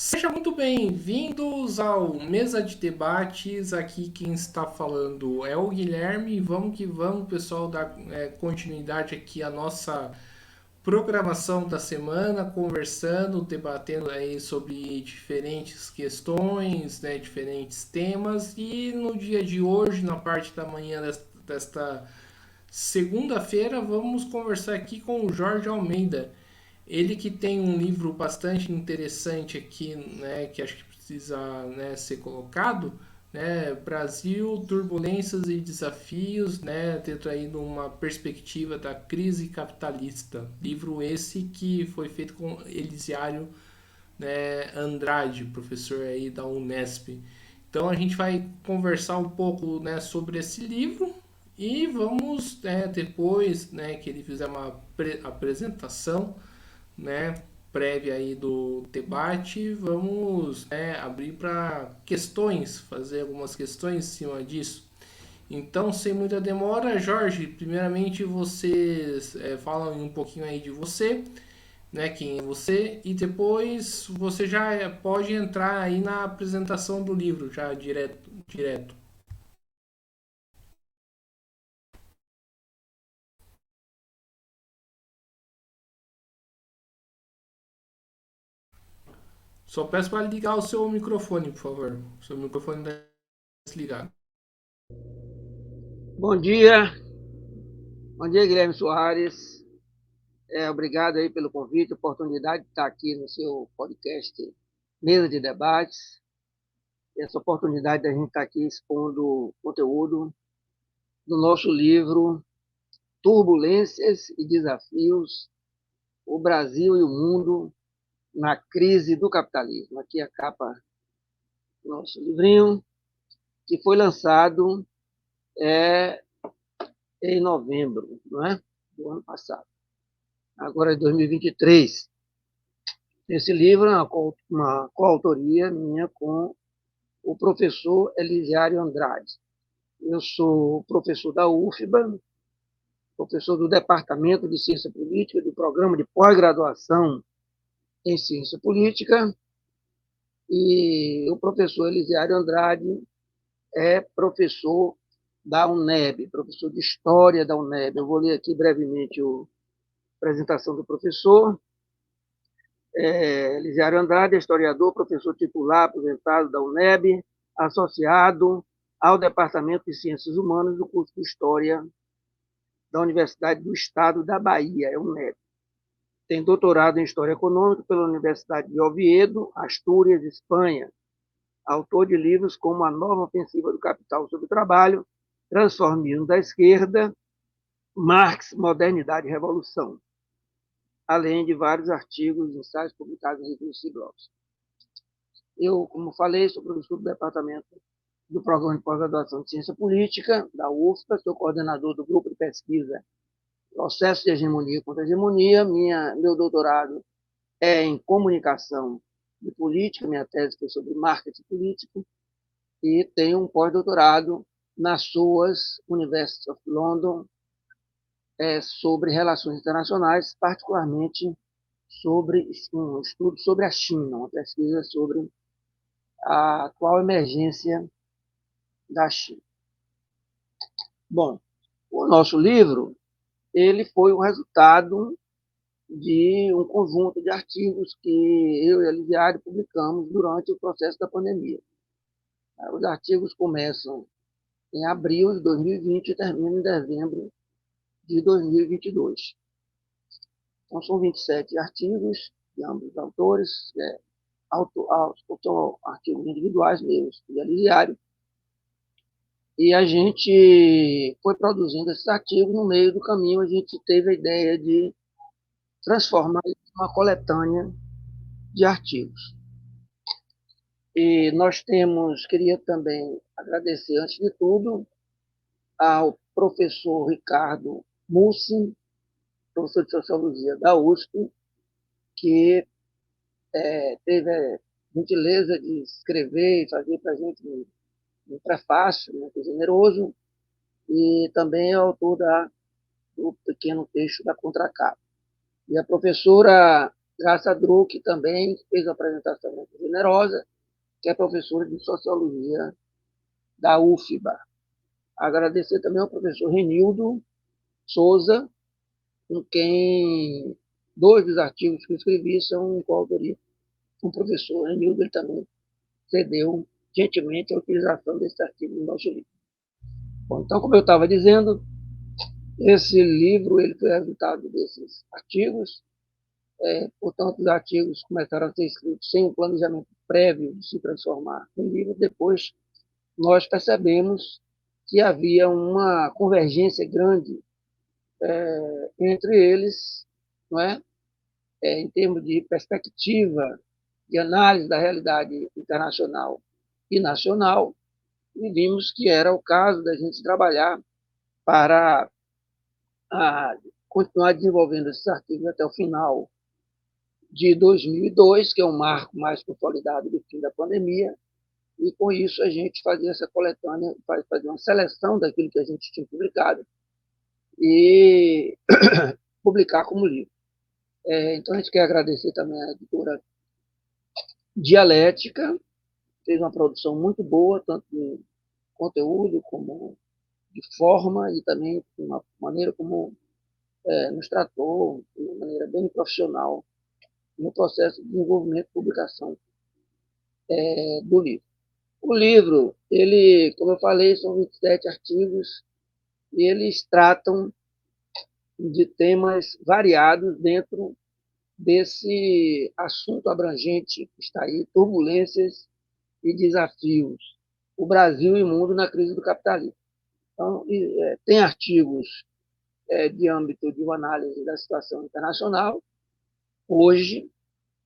Sejam muito bem-vindos ao Mesa de Debates. Aqui quem está falando é o Guilherme. Vamos que vamos, pessoal, dar continuidade aqui à nossa programação da semana, conversando, debatendo aí sobre diferentes questões, né, diferentes temas. E no dia de hoje, na parte da manhã desta segunda-feira, vamos conversar aqui com o Jorge Almeida. Ele que tem um livro bastante interessante aqui, né, que acho que precisa, né, ser colocado, né, Brasil, turbulências e desafios, né, tendo aí uma perspectiva da crise capitalista. Livro esse que foi feito com Elisiário, né, Andrade, professor aí da Unesp. Então a gente vai conversar um pouco, né, sobre esse livro e vamos, né, depois, né, que ele fizer uma apresentação, né, prévia aí do debate, vamos, né, abrir para questões, fazer algumas questões em cima disso. Então, sem muita demora, Jorge, primeiramente vocês falam um pouquinho aí de você, né, quem é você, e depois você já pode entrar aí na apresentação do livro, já direto. Só peço para ligar o seu microfone, por favor. O seu microfone está desligado. Bom dia, Guilherme Soares. Obrigado aí pelo convite, oportunidade de estar aqui no seu podcast Mesa de Debates. Essa oportunidade da gente estar aqui expondo conteúdo do nosso livro Turbulências e Desafios, o Brasil e o Mundo na Crise do Capitalismo. Aqui a capa do nosso livrinho, que foi lançado é, em novembro, não é? Do ano passado. Agora é 2023. Esse livro é uma coautoria minha com o professor Elisiário Andrade. Eu sou professor da UFBA, professor do Departamento de Ciência Política, do Programa de Pós-Graduação em Ciência Política, e o professor Elisiário Andrade é professor da UNEB, professor de História da UNEB. Eu vou ler aqui brevemente a apresentação do professor. Elisiário Andrade é historiador, professor titular aposentado da UNEB, associado ao Departamento de Ciências Humanas do curso de História da Universidade do Estado da Bahia, é UNEB. Tem doutorado em História Econômica pela Universidade de Oviedo, Astúrias, Espanha. Autor de livros como A Nova Ofensiva do Capital sobre o Trabalho, Transformismo da Esquerda, Marx, Modernidade e Revolução, além de vários artigos e ensaios publicados em revistas e blogs. Eu, como falei, sou professor do Departamento do Programa de Pós-Graduação de Ciência Política, da UFPA, sou coordenador do grupo de pesquisa Processo de Hegemonia contra Hegemonia. Meu doutorado é em Comunicação de Política, minha tese foi sobre marketing político, e tenho um pós-doutorado na SOAS, University of London, sobre relações internacionais, particularmente sobre um estudo sobre a China, uma pesquisa sobre a atual emergência da China. Bom, o nosso livro ele foi o resultado de um conjunto de artigos que eu e a Liviário publicamos durante o processo da pandemia. Os artigos começam em abril de 2020 e terminam em dezembro de 2022. Então, são 27 artigos de ambos os autores, são artigos individuais meus e a Liviário, e a gente foi produzindo esses artigos. No meio do caminho, a gente teve a ideia de transformar em uma coletânea de artigos. E queria também agradecer, antes de tudo, ao professor Ricardo Mussi, professor de Sociologia da USP, que teve a gentileza de escrever e fazer para a gente um prefácio muito generoso, e também é autor do pequeno texto da contracapa. E a professora Graça Druck também fez uma apresentação muito generosa, que é professora de Sociologia da UFBA. Agradecer também ao professor Renildo Souza, com quem 2 dos artigos que eu escrevi são coautoria com o professor Renildo. Ele também cedeu gentilmente a utilização desse artigo no nosso livro. Bom, então, como eu estava dizendo, esse livro ele foi resultado desses artigos. Portanto, os artigos começaram a ser escritos sem um planejamento prévio de se transformar em livro. Depois, nós percebemos que havia uma convergência grande entre eles, não é? Em termos de perspectiva de análise da realidade internacional e nacional, e vimos que era o caso da gente trabalhar para continuar desenvolvendo esses artigos até o final de 2002, que é um marco mais consolidado do fim da pandemia, e com isso a gente fazia essa coletânea, fazer uma seleção daquilo que a gente tinha publicado e publicar como livro. Então a gente quer agradecer também à editora Dialética, fez uma produção muito boa, tanto de conteúdo como de forma, e também de uma maneira como nos tratou de uma maneira bem profissional no processo de desenvolvimento e publicação do livro. O livro, ele, como eu falei, são 27 artigos e eles tratam de temas variados dentro desse assunto abrangente que está aí, turbulências e desafios, o Brasil e o mundo na crise do capitalismo. Então, tem artigos de âmbito de uma análise da situação internacional, hoje,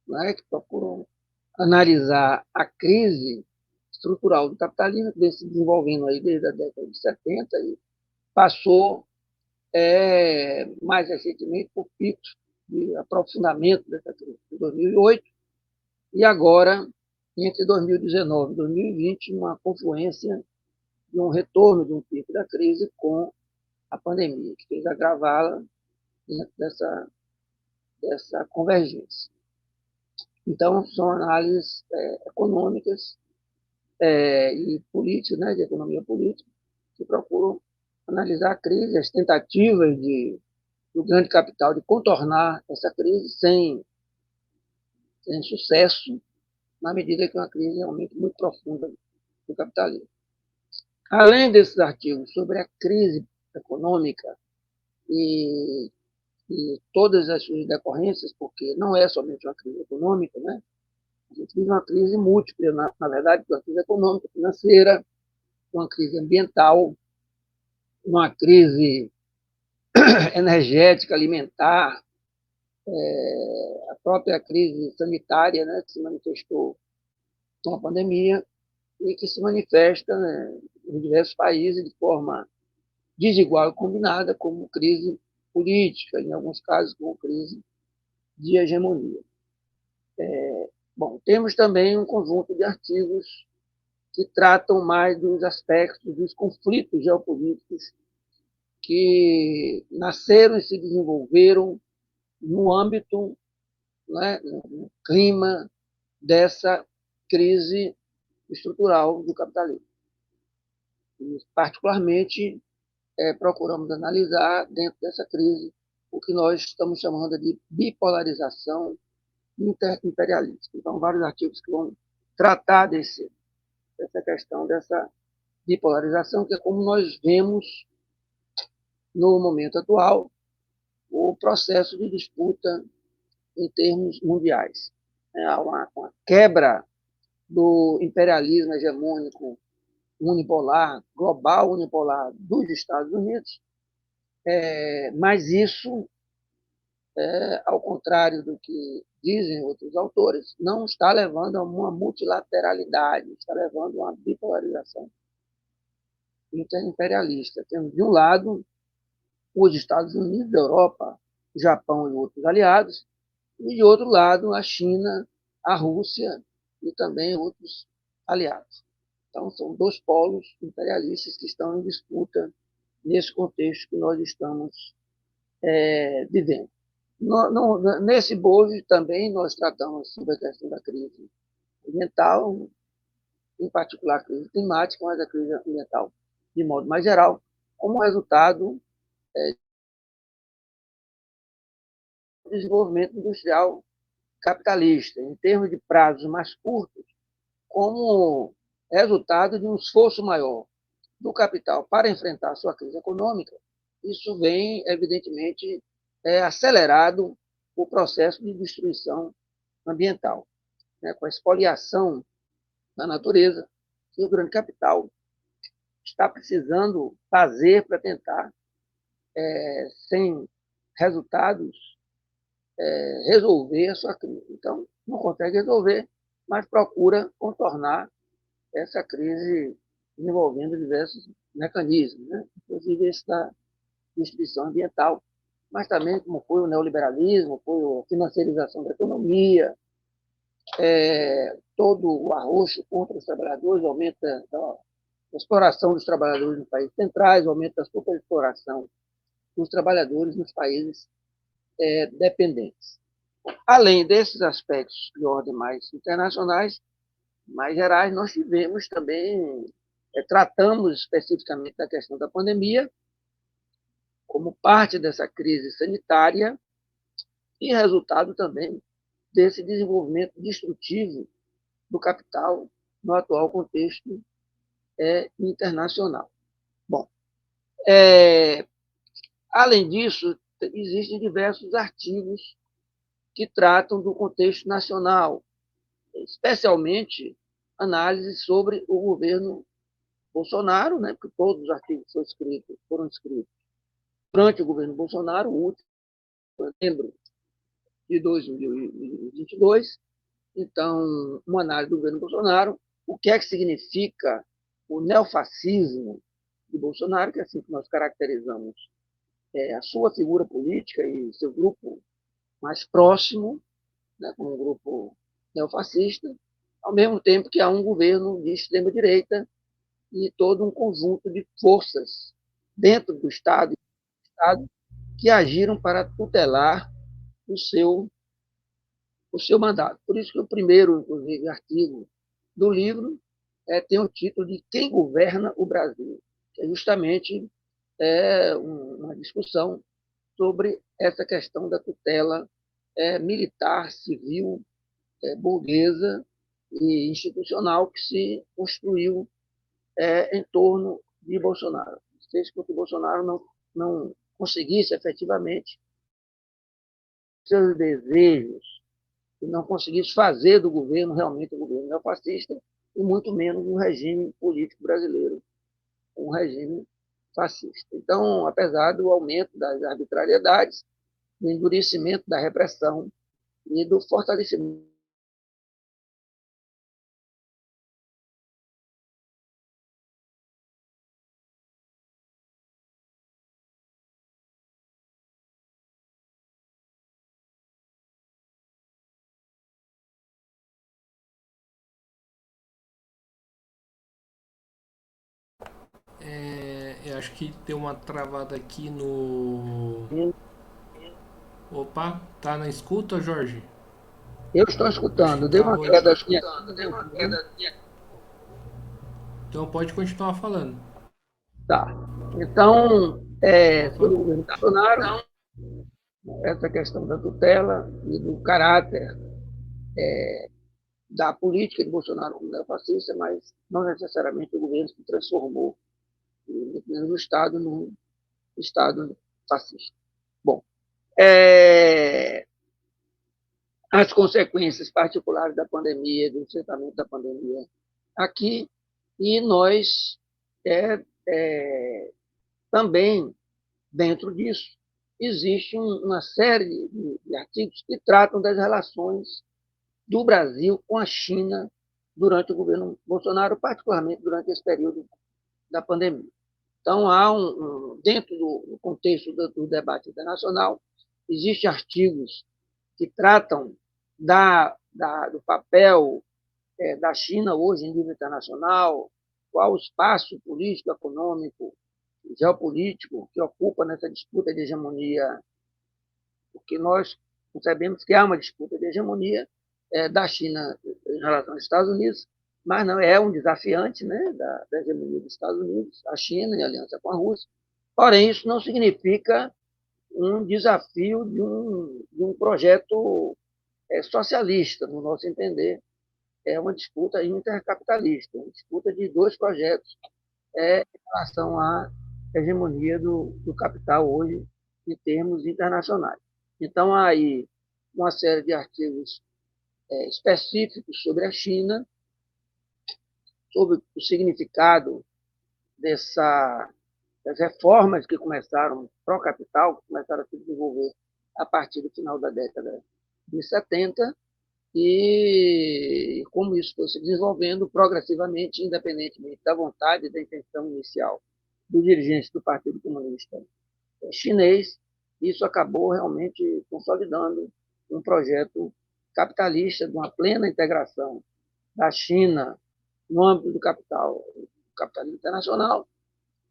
né, que procuram analisar a crise estrutural do capitalismo, que vem se desenvolvendo aí desde a década de 70 e passou mais recentemente por picos de aprofundamento dessa crise em 2008 e agora, entre 2019 e 2020, uma confluência de um retorno de um pico da crise com a pandemia, que fez agravá-la dentro dessa convergência. Então, são análises econômicas e políticas, né, de economia política, que procuram analisar a crise, as tentativas do grande capital de contornar essa crise sem sucesso, na medida que é uma crise realmente muito profunda do capitalismo. Além desses artigos sobre a crise econômica e todas as suas decorrências, porque não é somente uma crise econômica, né? A gente vive uma crise múltipla, na verdade, uma crise econômica, financeira, uma crise ambiental, uma crise energética, alimentar, a própria crise sanitária, né, que se manifestou com a pandemia e que se manifesta, né, em diversos países de forma desigual e combinada, como crise política, em alguns casos como crise de hegemonia. Bom, temos também um conjunto de artigos que tratam mais dos aspectos dos conflitos geopolíticos que nasceram e se desenvolveram no âmbito, né, no clima dessa crise estrutural do capitalismo. E, particularmente, procuramos analisar, dentro dessa crise, o que nós estamos chamando de bipolarização interimperialista. Então, vários artigos que vão tratar dessa questão dessa bipolarização, que é como nós vemos, no momento atual, o processo de disputa em termos mundiais. Há uma quebra do imperialismo hegemônico unipolar, global unipolar dos Estados Unidos, mas isso, ao contrário do que dizem outros autores, não está levando a uma multilateralidade, está levando a uma bipolarização interimperialista. Temos, de um lado, os Estados Unidos, a Europa, o Japão e outros aliados, e, de outro lado, a China, a Rússia e também outros aliados. Então, são 2 polos imperialistas que estão em disputa nesse contexto que nós estamos vivendo. Nesse bojo também nós tratamos sobre a questão da crise ambiental, em particular a crise climática, mas a crise ambiental de modo mais geral, como resultado do desenvolvimento industrial capitalista, em termos de prazos mais curtos, como resultado de um esforço maior do capital para enfrentar a sua crise econômica. Isso vem, evidentemente, acelerado o processo de destruição ambiental, né, com a expoliação da natureza que o grande capital está precisando fazer para tentar, sem resultados, resolver a sua crise. Então, não consegue resolver, mas procura contornar essa crise envolvendo diversos mecanismos, né? Inclusive esse da destruição ambiental, mas também como foi o neoliberalismo, foi a financiarização da economia, todo o arroxo contra os trabalhadores, o aumento da exploração dos trabalhadores nos países centrais, o aumento da superexploração dos trabalhadores nos países dependentes. Além desses aspectos de ordem mais internacionais, mais gerais, nós tivemos também, tratamos especificamente da questão da pandemia, como parte dessa crise sanitária e resultado também desse desenvolvimento destrutivo do capital no atual contexto internacional. Bom, além disso, existem diversos artigos que tratam do contexto nacional, especialmente análises sobre o governo Bolsonaro, né, porque todos os artigos foram escritos durante o governo Bolsonaro, o último foi em setembro de 2022. Então, uma análise do governo Bolsonaro, o que é que significa o neofascismo de Bolsonaro, que é assim que nós caracterizamos a sua figura política e seu grupo mais próximo, né, como um grupo neofascista, ao mesmo tempo que há um governo de extrema-direita e todo um conjunto de forças dentro do Estado que agiram para tutelar o seu, o seu mandato. Por isso que o primeiro, inclusive, artigo do livro tem o título de Quem Governa o Brasil, que é justamente uma discussão sobre essa questão da tutela militar, civil, burguesa e institucional que se construiu em torno de Bolsonaro. Fez com que Bolsonaro não conseguisse efetivamente seus desejos e não conseguisse fazer do governo realmente um governo neofascista e muito menos um regime político brasileiro, um regime fascista. Então, apesar do aumento das arbitrariedades, do endurecimento da repressão e do fortalecimento Eu acho que deu uma travada aqui no. Opa, tá na escuta, Jorge? eu estou Acho que escutando, deu uma travou. Eu estou queda aqui. escutando, deu uma queda. Então pode continuar falando. Tá. Então, Opa. sobre o governo Bolsonaro, essa questão da tutela e do caráter da política de Bolsonaro como neofascista, mas não necessariamente o governo se transformou no Estado num Estado fascista. Bom, as consequências particulares da pandemia, do enfrentamento da pandemia aqui, e nós também, dentro disso, existe uma série de artigos que tratam das relações do Brasil com a China durante o governo Bolsonaro, particularmente durante esse período da pandemia. Então, dentro do contexto do debate internacional, existem artigos que tratam do papel da China hoje em nível internacional, qual o espaço político, econômico, geopolítico que ocupa nessa disputa de hegemonia porque nós sabemos que há uma disputa de hegemonia da China em relação aos Estados Unidos, mas não é um desafiante, né, da hegemonia dos Estados Unidos, a China em aliança com a Rússia. Porém, isso não significa um desafio de um projeto socialista, no nosso entender. É uma disputa intercapitalista, uma disputa de dois projetos em relação à hegemonia do capital hoje, em termos internacionais. Então, há aí uma série de artigos específicos sobre a China, sobre o significado das reformas que começaram pró-capital, que começaram a se desenvolver a partir do final da década de 70, e como isso foi se desenvolvendo progressivamente, independentemente da vontade e da intenção inicial dos dirigentes do Partido Comunista Chinês, isso acabou realmente consolidando um projeto capitalista de uma plena integração da China no âmbito do capitalismo internacional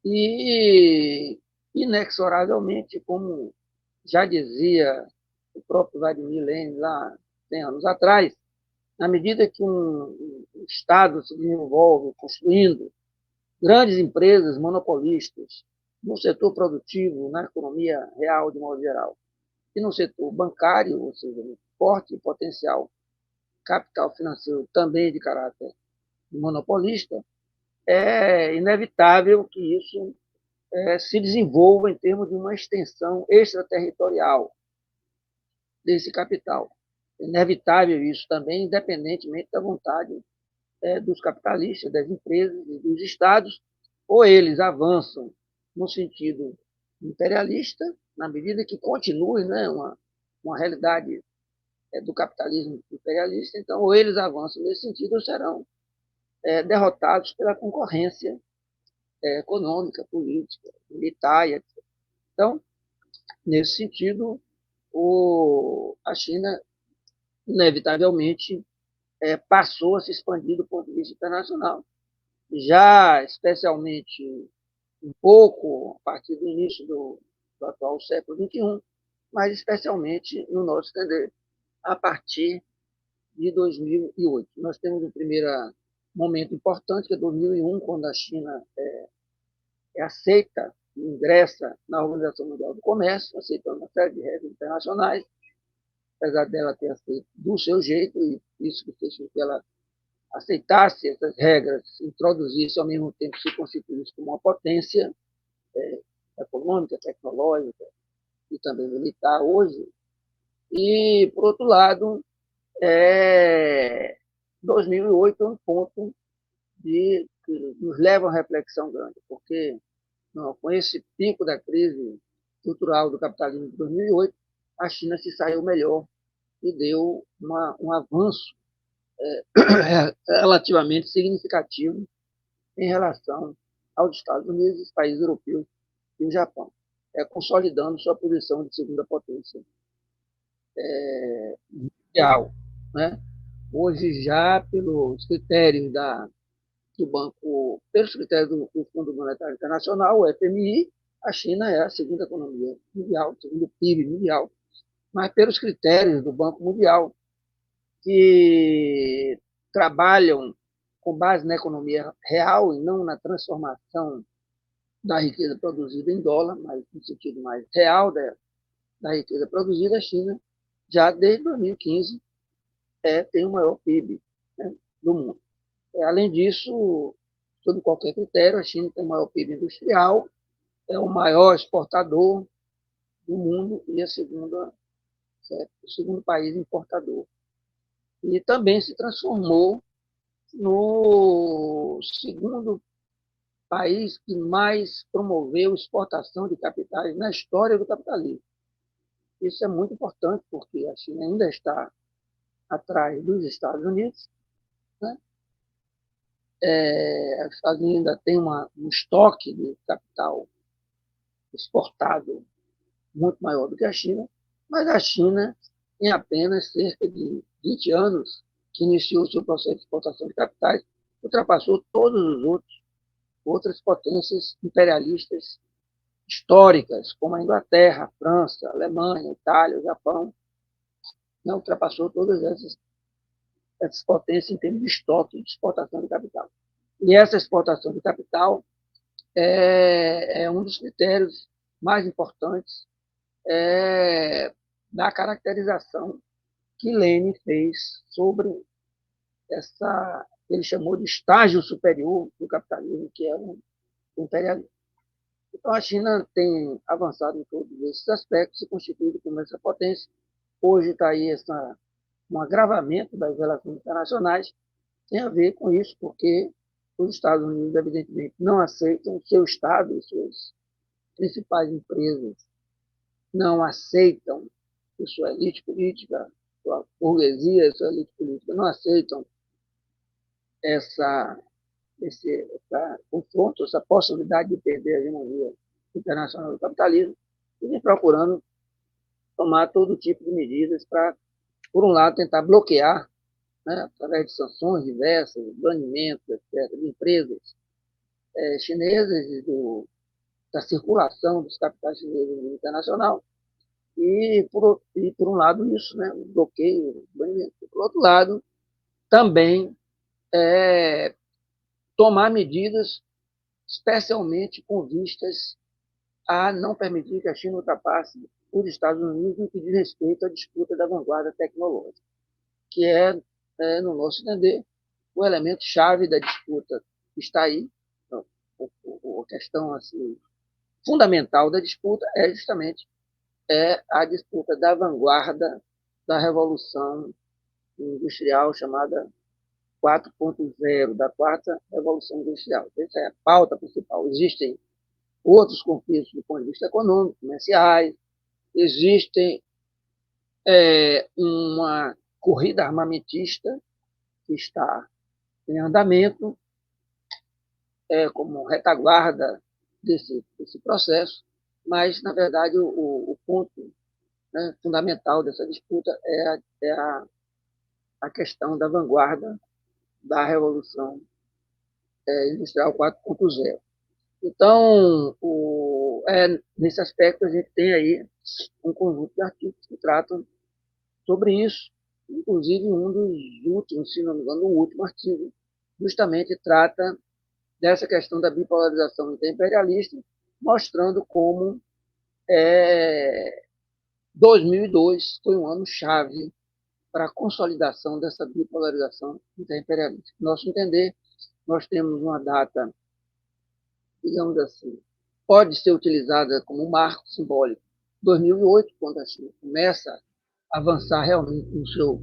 e, inexoravelmente, como já dizia o próprio Vladimir Lenin lá 100 anos atrás, na medida que um Estado se desenvolve construindo grandes empresas monopolistas no setor produtivo, na economia real de modo geral, e no setor bancário, ou seja, um forte potencial capital financeiro também de caráter monopolista, é inevitável que isso se desenvolva em termos de uma extensão extraterritorial desse capital. É inevitável isso também, independentemente da vontade dos capitalistas, das empresas e dos estados, ou eles avançam no sentido imperialista, na medida que continue, né, uma realidade do capitalismo imperialista, então, ou eles avançam nesse sentido ou serão derrotados pela concorrência econômica, política, militar, etc. Então, nesse sentido, a China, inevitavelmente, passou a se expandir do ponto de vista internacional, já especialmente um pouco a partir do início do atual século XXI, mas especialmente, no nosso entender, a partir de 2008. Nós temos um primeiro momento importante, que é 2001, quando a China aceita, ingressa na Organização Mundial do Comércio, aceitando uma série de regras internacionais, apesar dela ter aceito do seu jeito, e isso que fez com que ela aceitasse essas regras, introduzisse ao mesmo tempo se constituísse como uma potência econômica, tecnológica e também militar hoje. E, por outro lado, 2008 é um ponto que nos leva a uma reflexão grande, porque com esse pico da crise cultural do capitalismo de 2008, a China se saiu melhor e deu um avanço relativamente significativo em relação aos Estados Unidos, os países europeus e o Japão, consolidando sua posição de segunda potência mundial. Né? Hoje, já pelos critérios do Banco, pelos critérios do Fundo Monetário Internacional, o FMI, a China é a segunda economia mundial, o segundo PIB mundial, mas pelos critérios do Banco Mundial, que trabalham com base na economia real e não na transformação da riqueza produzida em dólar, mas no sentido mais real da riqueza produzida, a China, já desde 2015, tem o maior PIB, né, do mundo. Além disso, sob qualquer critério, a China tem o maior PIB industrial, é o maior exportador do mundo e o segundo país importador. E também se transformou no segundo país que mais promoveu exportação de capitais na história do capitalismo. Isso é muito importante, porque a China ainda está atrás dos Estados Unidos, né? Os Estados Unidos ainda tem um estoque de capital exportado muito maior do que a China, mas a China, em apenas cerca de 20 anos, que iniciou o seu processo de exportação de capitais, ultrapassou todos os outras potências imperialistas históricas, como a Inglaterra, a França, a Alemanha, a Itália, o Japão, não ultrapassou todas essas potências em termos de estoque de exportação de capital. E essa exportação de capital é um dos critérios mais importantes da caracterização que Lênin fez sobre essa, ele chamou de estágio superior do capitalismo, que é o imperialismo. Então, a China tem avançado em todos esses aspectos, se constituído como essa potência. Hoje está aí um agravamento das relações internacionais, tem a ver com isso, porque os Estados Unidos, evidentemente, não aceitam o seu Estado e suas principais empresas, não aceitam que sua elite política, sua burguesia e sua elite política não aceitam essa, essa confronto, essa possibilidade de perder a hegemonia internacional do capitalismo, e vem procurando tomar todo tipo de medidas para, por um lado, tentar bloquear, né, através de sanções diversas, banimentos, etc., de empresas chinesas e da circulação dos capitais chineses no internacional, e por um lado, isso, né, o bloqueio, o banimento. Por outro lado, também tomar medidas especialmente com vistas a não permitir que a China ultrapasse os Estados Unidos no que diz respeito à disputa da vanguarda tecnológica, que no nosso entender, o elemento chave da disputa está aí. Então, a questão assim, fundamental da disputa é justamente a disputa da vanguarda da revolução industrial chamada 4.0, da quarta revolução industrial. Essa é a pauta principal. Existem outros conflitos do ponto de vista econômico, comerciais, existem uma corrida armamentista que está em andamento como retaguarda desse processo, mas, na verdade, o ponto, né, fundamental dessa disputa é a questão da vanguarda da Revolução Industrial 4.0. Então, nesse aspecto, a gente tem aí um conjunto de artigos que tratam sobre isso, inclusive um dos últimos, se não me engano, o último artigo, justamente trata dessa questão da bipolarização imperialista, mostrando como 2002 foi um ano chave para a consolidação dessa bipolarização imperialista. No nosso entender, nós temos uma data, digamos assim, pode ser utilizada como um marco simbólico. 2008, quando a China começa a avançar realmente no seu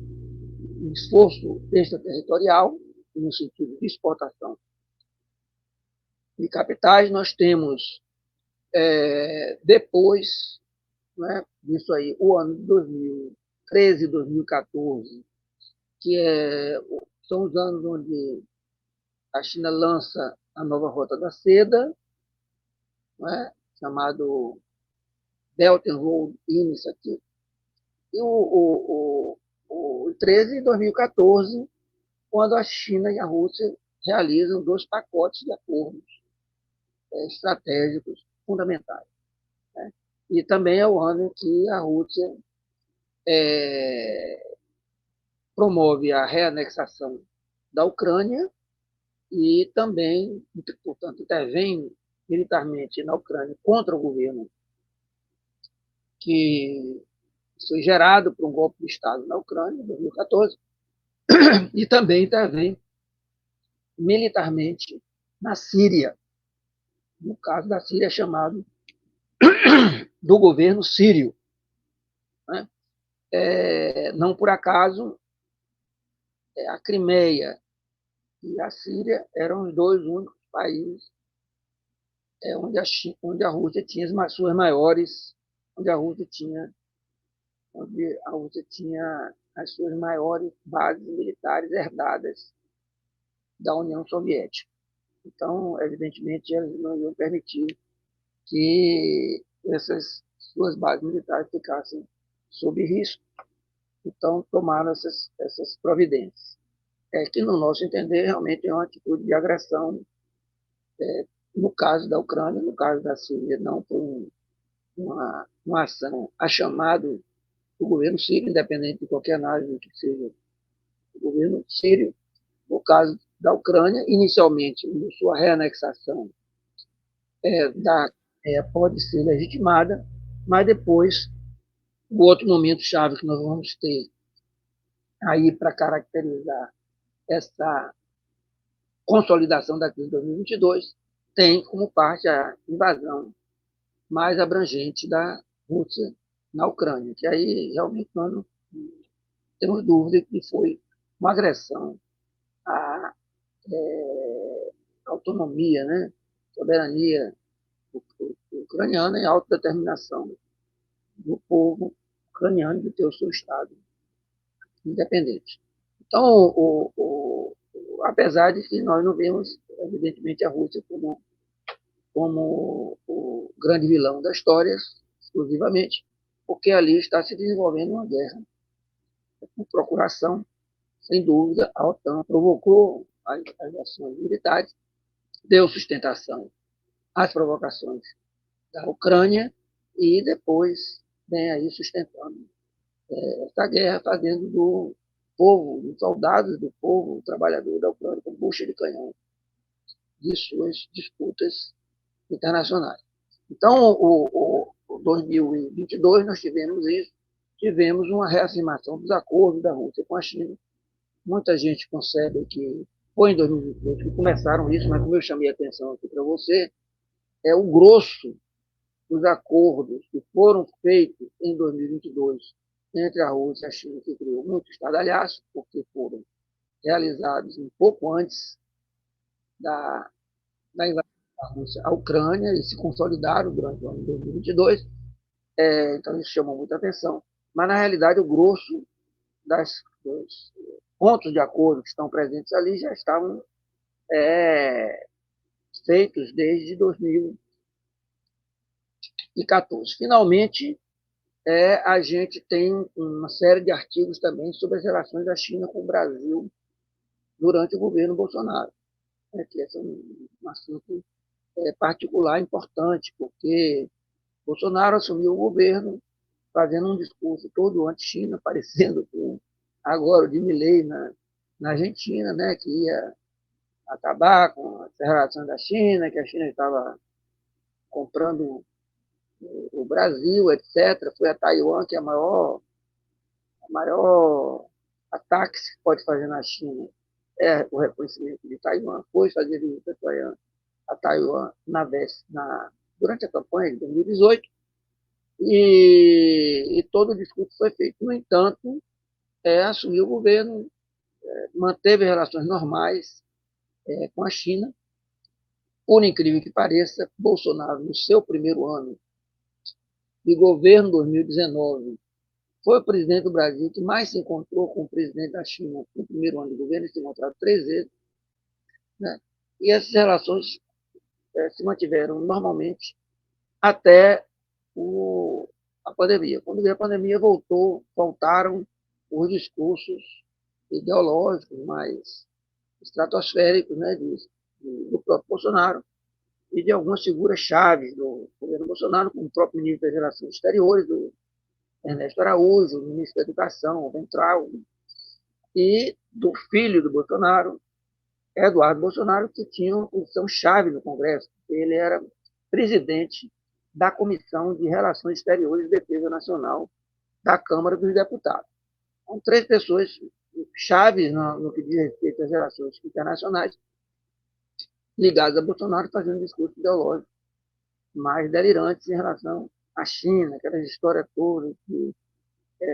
esforço extraterritorial, no sentido de exportação de capitais, nós temos, depois, né, disso aí, o ano de 2013, 2014, que são os anos onde a China lança a nova Rota da Seda, né, chamado Belt and Road Initiative, e o 13 de 2014, quando a China e a Rússia realizam 2 pacotes de acordos estratégicos fundamentais. Né? E também é o ano em que a Rússia promove a reanexação da Ucrânia e também, portanto, intervém militarmente na Ucrânia contra o governo que foi gerado por um golpe de Estado na Ucrânia, em 2014, e também intervém militarmente na Síria. No caso da Síria, é chamado do governo sírio. Né? Não por acaso, a Crimeia e a Síria eram os 2 únicos países onde a Rússia tinha as suas maiores, onde a Rússia tinha as suas maiores bases militares herdadas da União Soviética. Então, evidentemente, eles não iam permitir que essas suas bases militares ficassem sob risco. Então, tomaram essas providências. Que, no nosso entender, realmente é uma atitude de agressão no caso da Ucrânia, no caso da Síria, não por uma ação a chamado do governo sírio, independente de qualquer análise que seja o governo sírio. No caso da Ucrânia, inicialmente, sua reanexação pode ser legitimada, mas depois, o outro momento chave que nós vamos ter aí para caracterizar essa consolidação da crise de 2022 tem como parte a invasão mais abrangente da Rússia na Ucrânia, que aí realmente nós não temos dúvida que foi uma agressão à autonomia, né, soberania ucraniana e autodeterminação do povo ucraniano de ter o seu Estado independente. Então, apesar de que nós não vemos, evidentemente, a Rússia como o grande vilão da história, exclusivamente, porque ali está se desenvolvendo uma guerra por procuração, sem dúvida. A OTAN provocou as ações militares, deu sustentação às provocações da Ucrânia e depois vem aí sustentando essa guerra, fazendo do povo, dos soldados do povo trabalhador da Ucrânia com bucha de canhão de suas disputas internacionais. Então, o 2022 nós tivemos isso, tivemos uma reafirmação dos acordos da Rússia com a China. Muita gente concebe que foi em 2022 que começaram isso, mas como eu chamei a atenção aqui para você, o grosso dos acordos que foram feitos em 2022 entre a Rússia e a China, que criou muito estardalhaço, porque foram realizados um pouco antes da invasão da Rússia à Ucrânia e se consolidaram durante o ano de 2022. Então, isso chamou muita atenção. Mas, na realidade, o grosso dos pontos de acordo que estão presentes ali já estavam feitos desde 2014. Finalmente, a gente tem uma série de artigos também sobre as relações da China com o Brasil durante o governo Bolsonaro, que esse é um assunto particular importante, porque Bolsonaro assumiu o governo fazendo um discurso todo anti-China, parecendo com agora o de Milei na Argentina, né, que ia acabar com as relações da China, que a China estava comprando o Brasil, etc. Foi a Taiwan, que é a maior ataque que se pode fazer na China o reconhecimento de Taiwan. Foi fazer visita a Taiwan durante a campanha de 2018 e todo o discurso foi feito. No entanto, assumiu o governo, manteve relações normais com a China. Por incrível que pareça, Bolsonaro, no seu primeiro ano de governo, 2019, foi o presidente do Brasil que mais se encontrou com o presidente da China no primeiro ano de governo, eles se encontraram 3 vezes, né? E essas relações se mantiveram normalmente até a pandemia. Quando veio a pandemia, voltaram os discursos ideológicos mais estratosféricos, né, do próprio Bolsonaro e de algumas figuras chaves do governo Bolsonaro, como o próprio ministro das Relações Exteriores, do Ernesto Araújo, o ministro da Educação, o Ventral, e do filho do Bolsonaro, Eduardo Bolsonaro, que tinha uma posição chave no Congresso. Ele era presidente da Comissão de Relações Exteriores e Defesa Nacional da Câmara dos Deputados. São 3 pessoas chaves no que diz respeito às relações internacionais ligadas a Bolsonaro, fazendo discursos ideológicos mais delirantes em relação à China, aquelas histórias todas que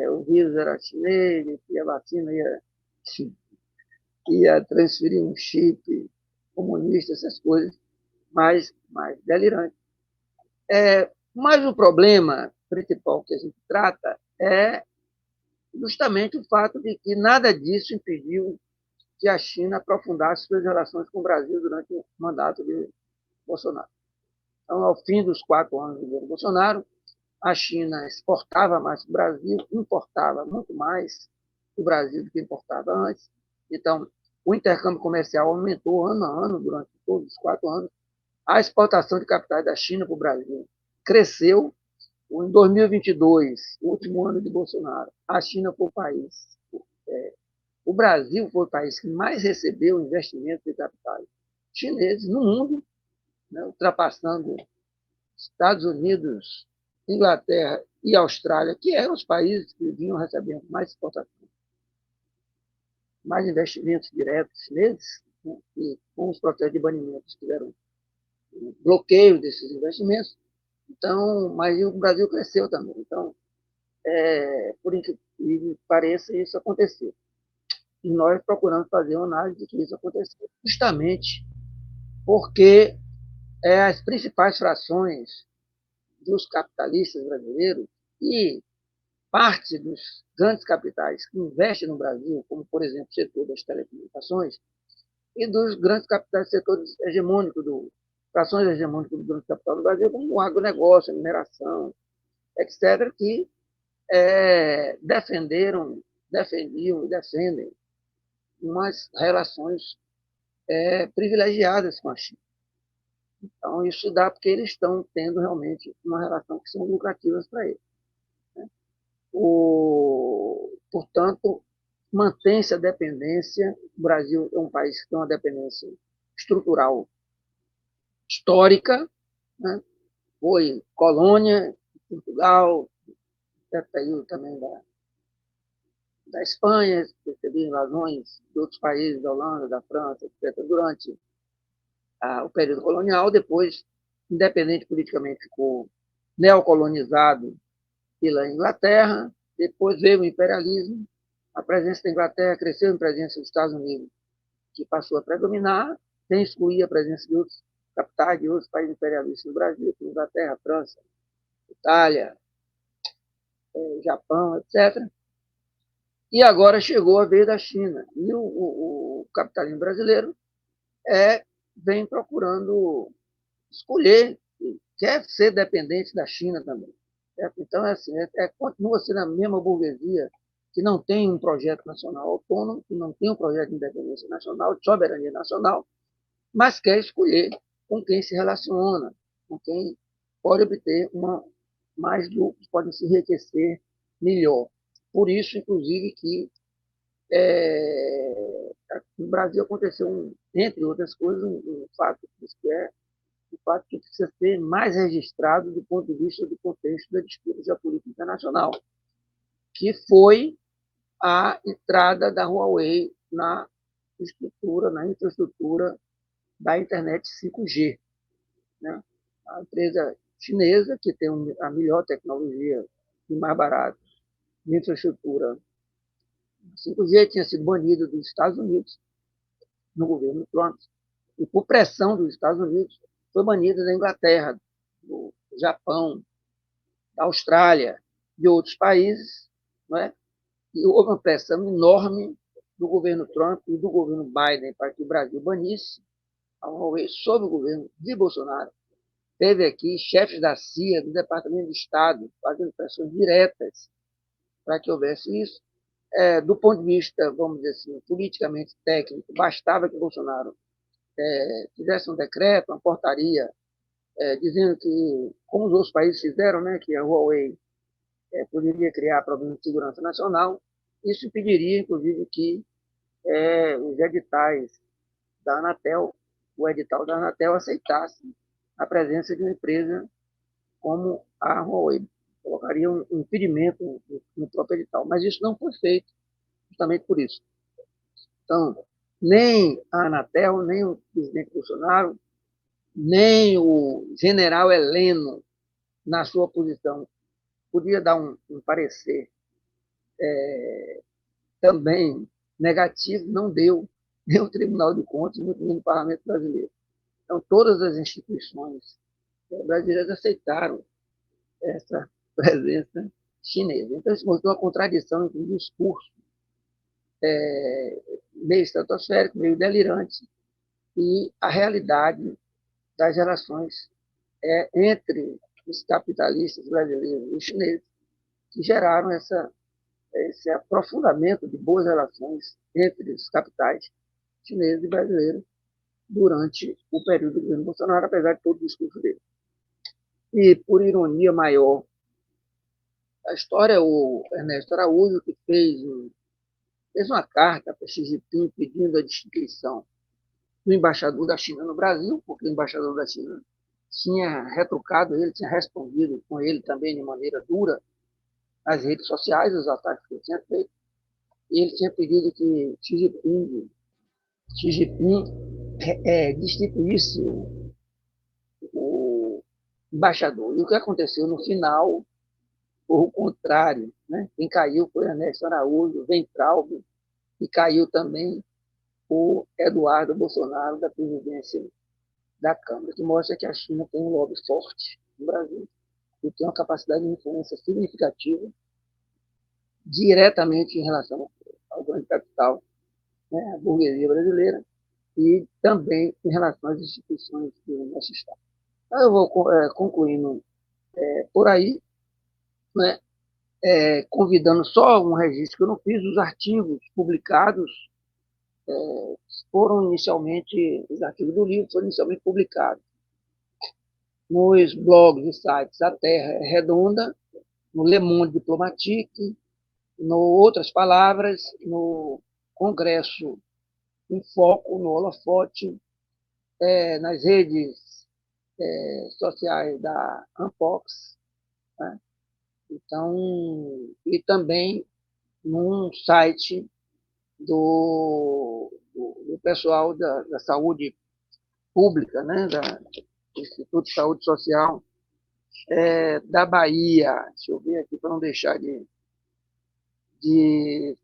o vírus era chinês, que a vacina ia transferir um chip comunista, essas coisas mais delirantes. Mas o problema principal que a gente trata é justamente o fato de que nada disso impediu que a China aprofundasse suas relações com o Brasil durante o mandato de Bolsonaro. Então, ao fim dos 4 anos do governo Bolsonaro, a China exportava mais para o Brasil, importava muito mais do Brasil do que importava antes. Então, o intercâmbio comercial aumentou ano a ano durante todos os 4 anos. A exportação de capitais da China para o Brasil cresceu. Em 2022, o último ano de Bolsonaro, a China foi o país, o Brasil foi o país que mais recebeu investimentos de capitais chineses no mundo, né, ultrapassando Estados Unidos, Inglaterra e Austrália, que eram os países que vinham recebendo mais exportação, mais investimentos diretos chineses, né, e com os processos de banimento tiveram bloqueio desses investimentos. Então, mas o Brasil cresceu também. Então, por incrível que pareça, isso aconteceu. E nós procuramos fazer uma análise de que isso aconteceu justamente porque as principais frações dos capitalistas brasileiros e parte dos grandes capitais que investem no Brasil, como, por exemplo, o setor das telecomunicações, e dos grandes capitais, setores hegemônicos, frações hegemônicas do grande capital do Brasil, como o agronegócio, a mineração, etc., que defendiam e defendem umas relações privilegiadas com a China. Então, isso dá porque eles estão tendo realmente uma relação que são lucrativas para eles. Né? Portanto, mantém-se a dependência. O Brasil é um país que tem uma dependência estrutural histórica, né? Foi colônia de Portugal, certo período também da Espanha, recebia invasões de outros países, da Holanda, da França, etc., durante o período colonial. Depois, independente politicamente, ficou neocolonizado pela Inglaterra. Depois veio o imperialismo. A presença da Inglaterra cresceu em presença dos Estados Unidos, que passou a predominar, sem excluir a presença de outros capitais de outros países imperialistas no Brasil, como Inglaterra, França, Itália, Japão, etc. E agora chegou a vez da China. E o capitalismo brasileiro vem procurando escolher, quer ser dependente da China também. Certo? Então, assim, continua sendo a mesma burguesia que não tem um projeto nacional autônomo, que não tem um projeto de independência nacional, de soberania nacional, mas quer escolher com quem se relaciona, com quem pode obter mais lucros, pode se enriquecer melhor. Por isso, inclusive, que no Brasil aconteceu, entre outras coisas, um fato que é o fato que precisa ser mais registrado do ponto de vista do contexto da disputa geopolítica internacional, que foi a entrada da Huawei na infraestrutura da internet 5G. Né? A empresa chinesa, que tem a melhor tecnologia e mais barata de infraestrutura 5G, tinha sido banida dos Estados Unidos no governo Trump. E por pressão dos Estados Unidos, foi banida da Inglaterra, do Japão, da Austrália, de outros países, né? E houve uma pressão enorme do governo Trump e do governo Biden para que o Brasil banisse a Huawei sob o governo de Bolsonaro. Teve aqui chefes da CIA, do Departamento de Estado, fazendo pressões diretas para que houvesse isso. Do ponto de vista, vamos dizer assim, politicamente técnico, bastava que Bolsonaro fizesse um decreto, uma portaria, dizendo que, como os outros países fizeram, né, que a Huawei poderia criar problemas de segurança nacional. Isso impediria, inclusive, que os editais da Anatel, o edital da Anatel aceitasse a presença de uma empresa como a Huawei. Colocaria um impedimento no próprio edital. Mas isso não foi feito justamente por isso. Então, nem a Anatel, nem o presidente Bolsonaro, nem o general Heleno, na sua posição, podia dar um parecer também negativo, não deu, nem o Tribunal de Contas, nem o Parlamento Brasileiro. Então, todas as instituições brasileiras aceitaram essa presença chinesa. Então, isso mostrou uma contradição entre o discurso meio estratosférico, meio delirante, e a realidade das relações entre os capitalistas brasileiros e os chineses, que geraram esse aprofundamento de boas relações entre os capitais chineses e brasileiros, durante o período do governo Bolsonaro, apesar de todo o discurso dele. E, por ironia maior, a história, o Ernesto Araújo, que fez uma carta para Xi Jinping pedindo a destituição do embaixador da China no Brasil, porque o embaixador da China tinha retrucado ele, tinha respondido com ele também de maneira dura nas redes sociais, os ataques que ele tinha feito, e ele tinha pedido que Xi Jinping destituísse o embaixador. E o que aconteceu no final foi o contrário. Né? Quem caiu foi Ernesto Araújo, Weintraub, e caiu também o Eduardo Bolsonaro da presidência da Câmara, que mostra que a China tem um lobby forte no Brasil e tem uma capacidade de influência significativa diretamente em relação ao grande capital, né, a burguesia brasileira, e também em relação às instituições do nosso Estado. Então, eu vou concluindo por aí, né, convidando só um registro que eu não fiz, os artigos publicados foram inicialmente, os artigos do livro foram inicialmente publicados nos blogs e sites A Terra é Redonda, no Le Monde Diplomatique, no Outras Palavras, no Congresso em Foco, no Holofote, nas redes sociais da Anpox, né? Então, e também num site do pessoal da saúde pública, né? Do Instituto de Saúde Social da Bahia. Deixa eu ver aqui para não deixar de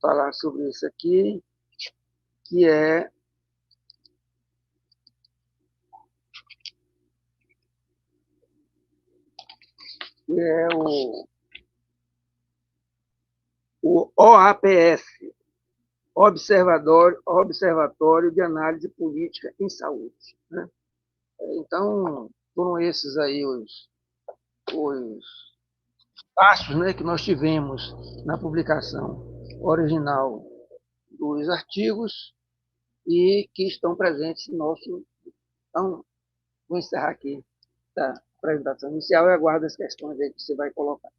falar sobre isso aqui, que é o OAPS, Observatório de Análise Política em Saúde. Né? Então, foram esses aí os passos, né, que nós tivemos na publicação original dos artigos e que estão presentes no nosso. Então, vou encerrar aqui a apresentação inicial e aguardo as questões aí que você vai colocar.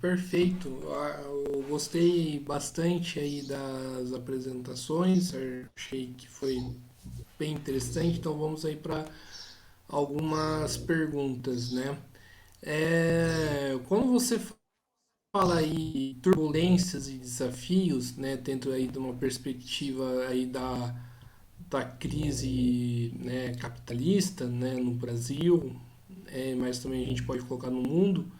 Perfeito. Eu gostei bastante aí das apresentações. Achei que foi bem interessante. Então vamos aí para algumas perguntas, né? Quando você fala aí de turbulências e desafios, né, dentro aí de uma perspectiva aí da crise, né, capitalista, né, no Brasil, mas também a gente pode colocar no mundo.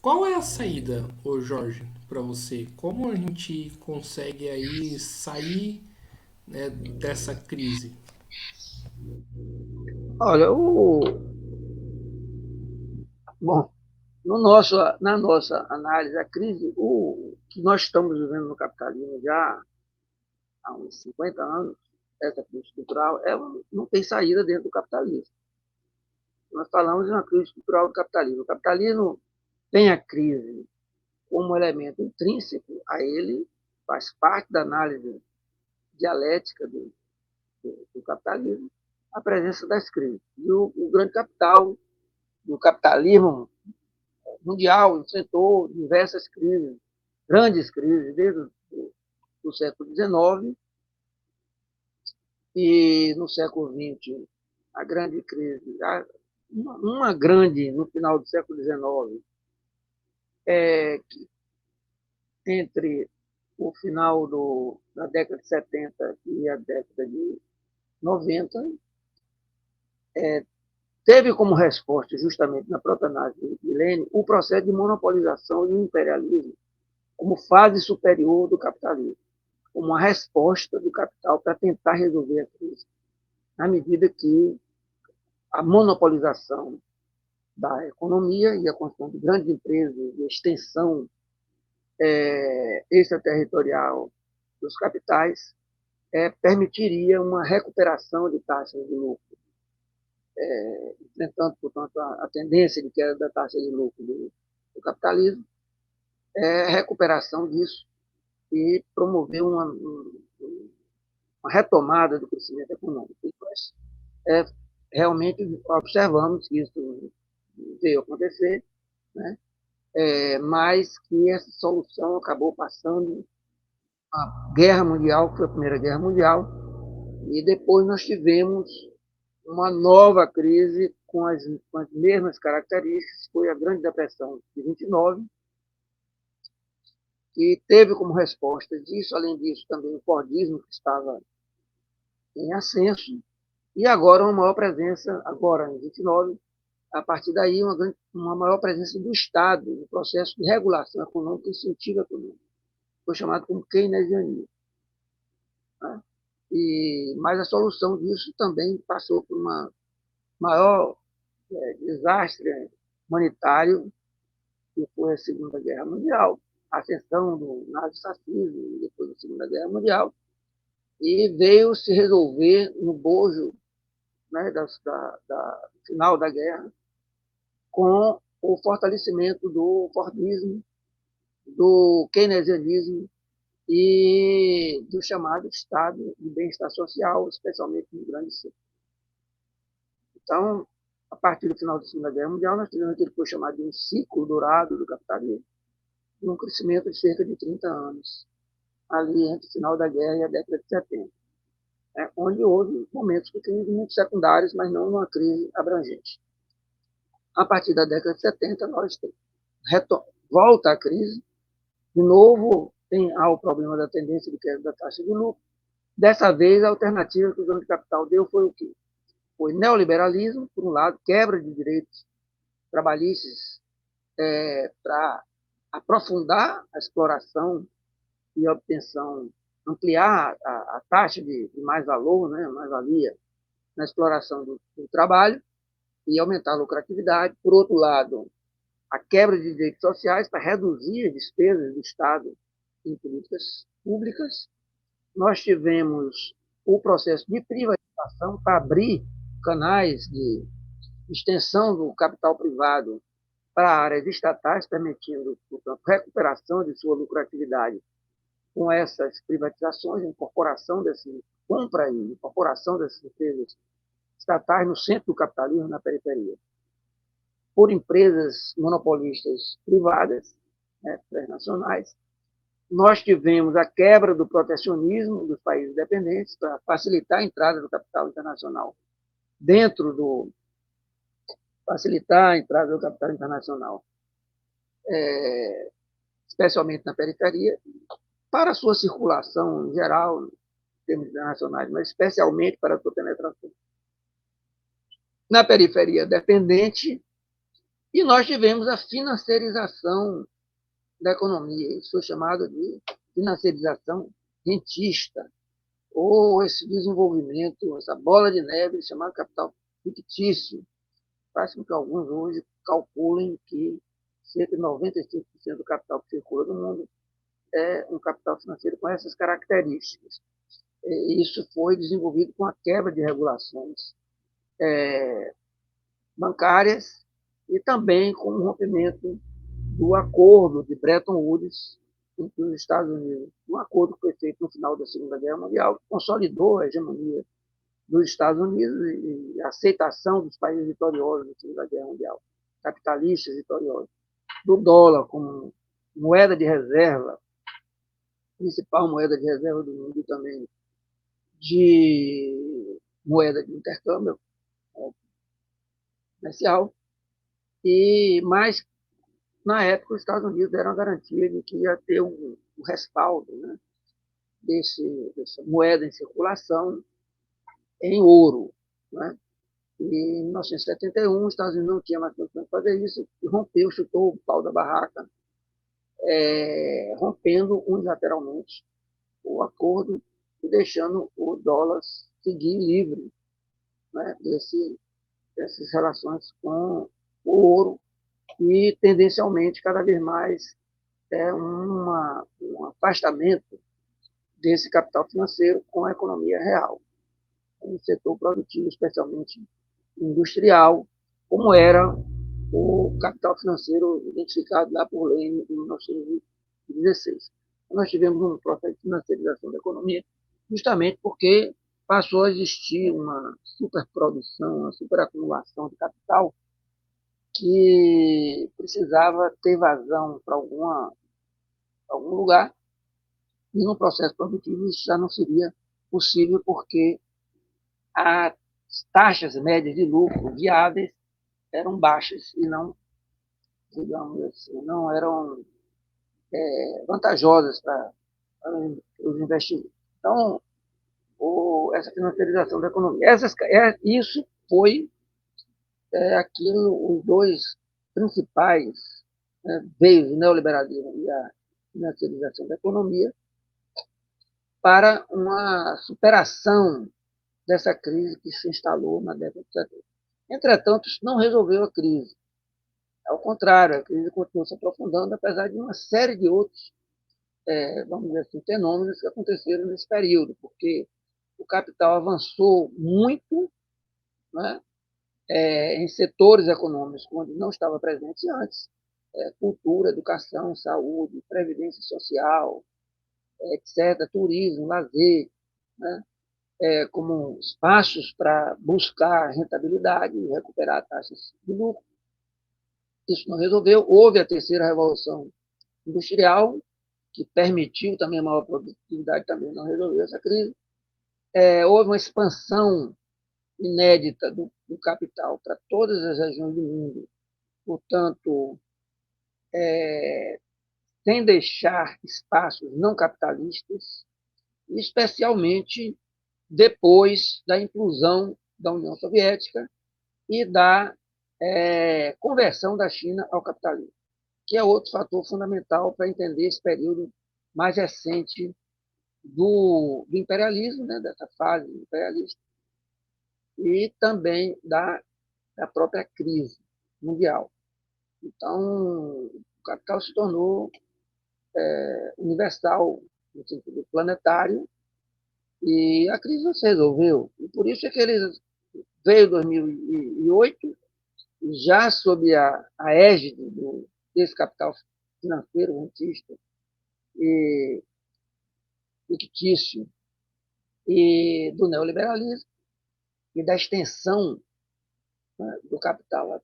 Qual é a saída, ô Jorge, para você? Como a gente consegue aí sair, né, dessa crise? Olha, bom, na nossa análise, a crise, o que nós estamos vivendo no capitalismo já há uns 50 anos, essa crise estrutural, ela não tem saída dentro do capitalismo. Nós falamos de uma crise estrutural do capitalismo. O capitalismo tem a crise como elemento intrínseco a ele, faz parte da análise dialética do capitalismo, a presença das crises. E o grande capital do capitalismo mundial enfrentou diversas crises, grandes crises, desde o século XIX, e no século XX, a grande crise, uma grande no final do século XIX, entre o final da década de 70 e a década de 90, teve como resposta, justamente na própria análise do Milênio, o processo de monopolização e imperialismo como fase superior do capitalismo, como uma resposta do capital para tentar resolver a crise, na medida que a monopolização da economia e a construção de grandes empresas e a extensão extraterritorial dos capitais permitiria uma recuperação de taxas de lucro, enfrentando, portanto, a tendência de queda da taxa de lucro do capitalismo, recuperação disso e promover uma retomada do crescimento econômico. E nós realmente observamos que isso veio acontecer, né? Mas que essa solução acabou passando a Guerra Mundial, que foi a Primeira Guerra Mundial, e depois nós tivemos uma nova crise com as mesmas características, foi a Grande Depressão de 29, que teve como resposta disso, além disso, também o Fordismo, que estava em ascenso, e agora uma maior presença, agora em 29, a partir daí uma maior presença do Estado no processo de regulação econômica e incentivo econômico. Foi chamado como keynesianismo. Né? Mas a solução disso também passou por uma maior desastre humanitário, que foi a Segunda Guerra Mundial, a ascensão do nazifascismo depois da Segunda Guerra Mundial, e veio se resolver no bojo, né, do final da guerra, com o fortalecimento do Fordismo, do keynesianismo e do chamado Estado de bem-estar social, especialmente no Grande Sul. Então, a partir do final da Segunda Guerra Mundial, nós tivemos aquilo que foi chamado de um ciclo dourado do capitalismo, de um crescimento de cerca de 30 anos, ali entre o final da guerra e a década de 70, onde houve momentos de crise muito secundários, mas não uma crise abrangente. A partir da década de 70, nós volta a crise, de novo há o problema da tendência de queda da taxa de lucro. Dessa vez, a alternativa que o dono de capital deu foi o quê? Foi neoliberalismo, por um lado, quebra de direitos trabalhistas para aprofundar a exploração e a obtenção, ampliar a taxa de mais-valor, né, mais-valia, na exploração do trabalho e aumentar a lucratividade. Por outro lado, a quebra de direitos sociais para reduzir as despesas do Estado em políticas públicas. Nós tivemos o processo de privatização para abrir canais de extensão do capital privado para áreas estatais, permitindo, portanto, recuperação de sua lucratividade com essas privatizações, incorporação dessas, compra e incorporação dessas empresas estatais no centro do capitalismo, na periferia, por empresas monopolistas privadas, transnacionais. Nós tivemos a quebra do protecionismo dos países dependentes para facilitar a entrada do capital internacional facilitar a entrada do capital internacional, especialmente na periferia, para a sua circulação em geral, em termos internacionais, mas especialmente para a sua penetração. Na periferia dependente, e nós tivemos a financiarização da economia, isso foi chamado de financiarização rentista, ou esse desenvolvimento, essa bola de neve chamada capital fictício. Faz com que alguns hoje calculem que cerca de 95% do capital que circula no mundo é um capital financeiro com essas características. Isso foi desenvolvido com a quebra de regulações bancárias e também com o rompimento do acordo de Bretton Woods entre os Estados Unidos. Um acordo que foi feito no final da Segunda Guerra Mundial, que consolidou a hegemonia dos Estados Unidos e a aceitação dos países vitoriosos da Segunda Guerra Mundial, capitalistas vitoriosos, do dólar como moeda de reserva, principal moeda de reserva do mundo, e também de moeda de intercâmbio comercial. Mas, na época, os Estados Unidos deram a garantia de que ia ter um respaldo, né, dessa moeda em circulação em ouro. Né? E em 1971, os Estados Unidos não tinha mais condições de fazer isso, e rompeu, chutou o pau da barraca, rompendo unilateralmente o acordo e deixando o dólar seguir livre, né, dessas relações com o ouro, e tendencialmente cada vez mais um afastamento desse capital financeiro com a economia real, no setor produtivo, especialmente industrial, como era o capital financeiro identificado lá por lei em 1916. nós tivemos um processo de financiarização da economia, justamente porque passou a existir uma superprodução, uma superacumulação de capital que precisava ter vazão para algum lugar, e no processo produtivo isso já não seria possível, porque as taxas médias de lucro viáveis eram baixas e não, digamos assim, não eram vantajosas para os investimentos. Então, essa financiarização da economia. Isso foi aquilo, os dois principais veios, o neoliberalismo e a financiarização da economia, para uma superação dessa crise que se instalou na década de 70. Entretanto, isso não resolveu a crise. Ao contrário, a crise continuou se aprofundando, apesar de uma série de outros, vamos dizer assim, fenômenos que aconteceram nesse período, porque o capital avançou muito, né, em setores econômicos onde não estava presente antes, cultura, educação, saúde, previdência social, etc., turismo, lazer, né, como espaços para buscar rentabilidade e recuperar taxas de lucro. Isso não resolveu. Houve a terceira revolução industrial, que permitiu também a maior produtividade, também não resolveu essa crise. Houve uma expansão inédita do capital para todas as regiões do mundo, portanto, sem deixar espaços não capitalistas, especialmente depois da inclusão da União Soviética e da conversão da China ao capitalismo, que é outro fator fundamental para entender esse período mais recente do imperialismo, né, dessa fase imperialista, e também da própria crise mundial. Então, o capital se tornou universal, no sentido planetário, e a crise não se resolveu. E por isso é que ele veio em 2008, já sob a égide desse capital financeiro, rentista e fictício, e do neoliberalismo, e da extensão, né, do capital,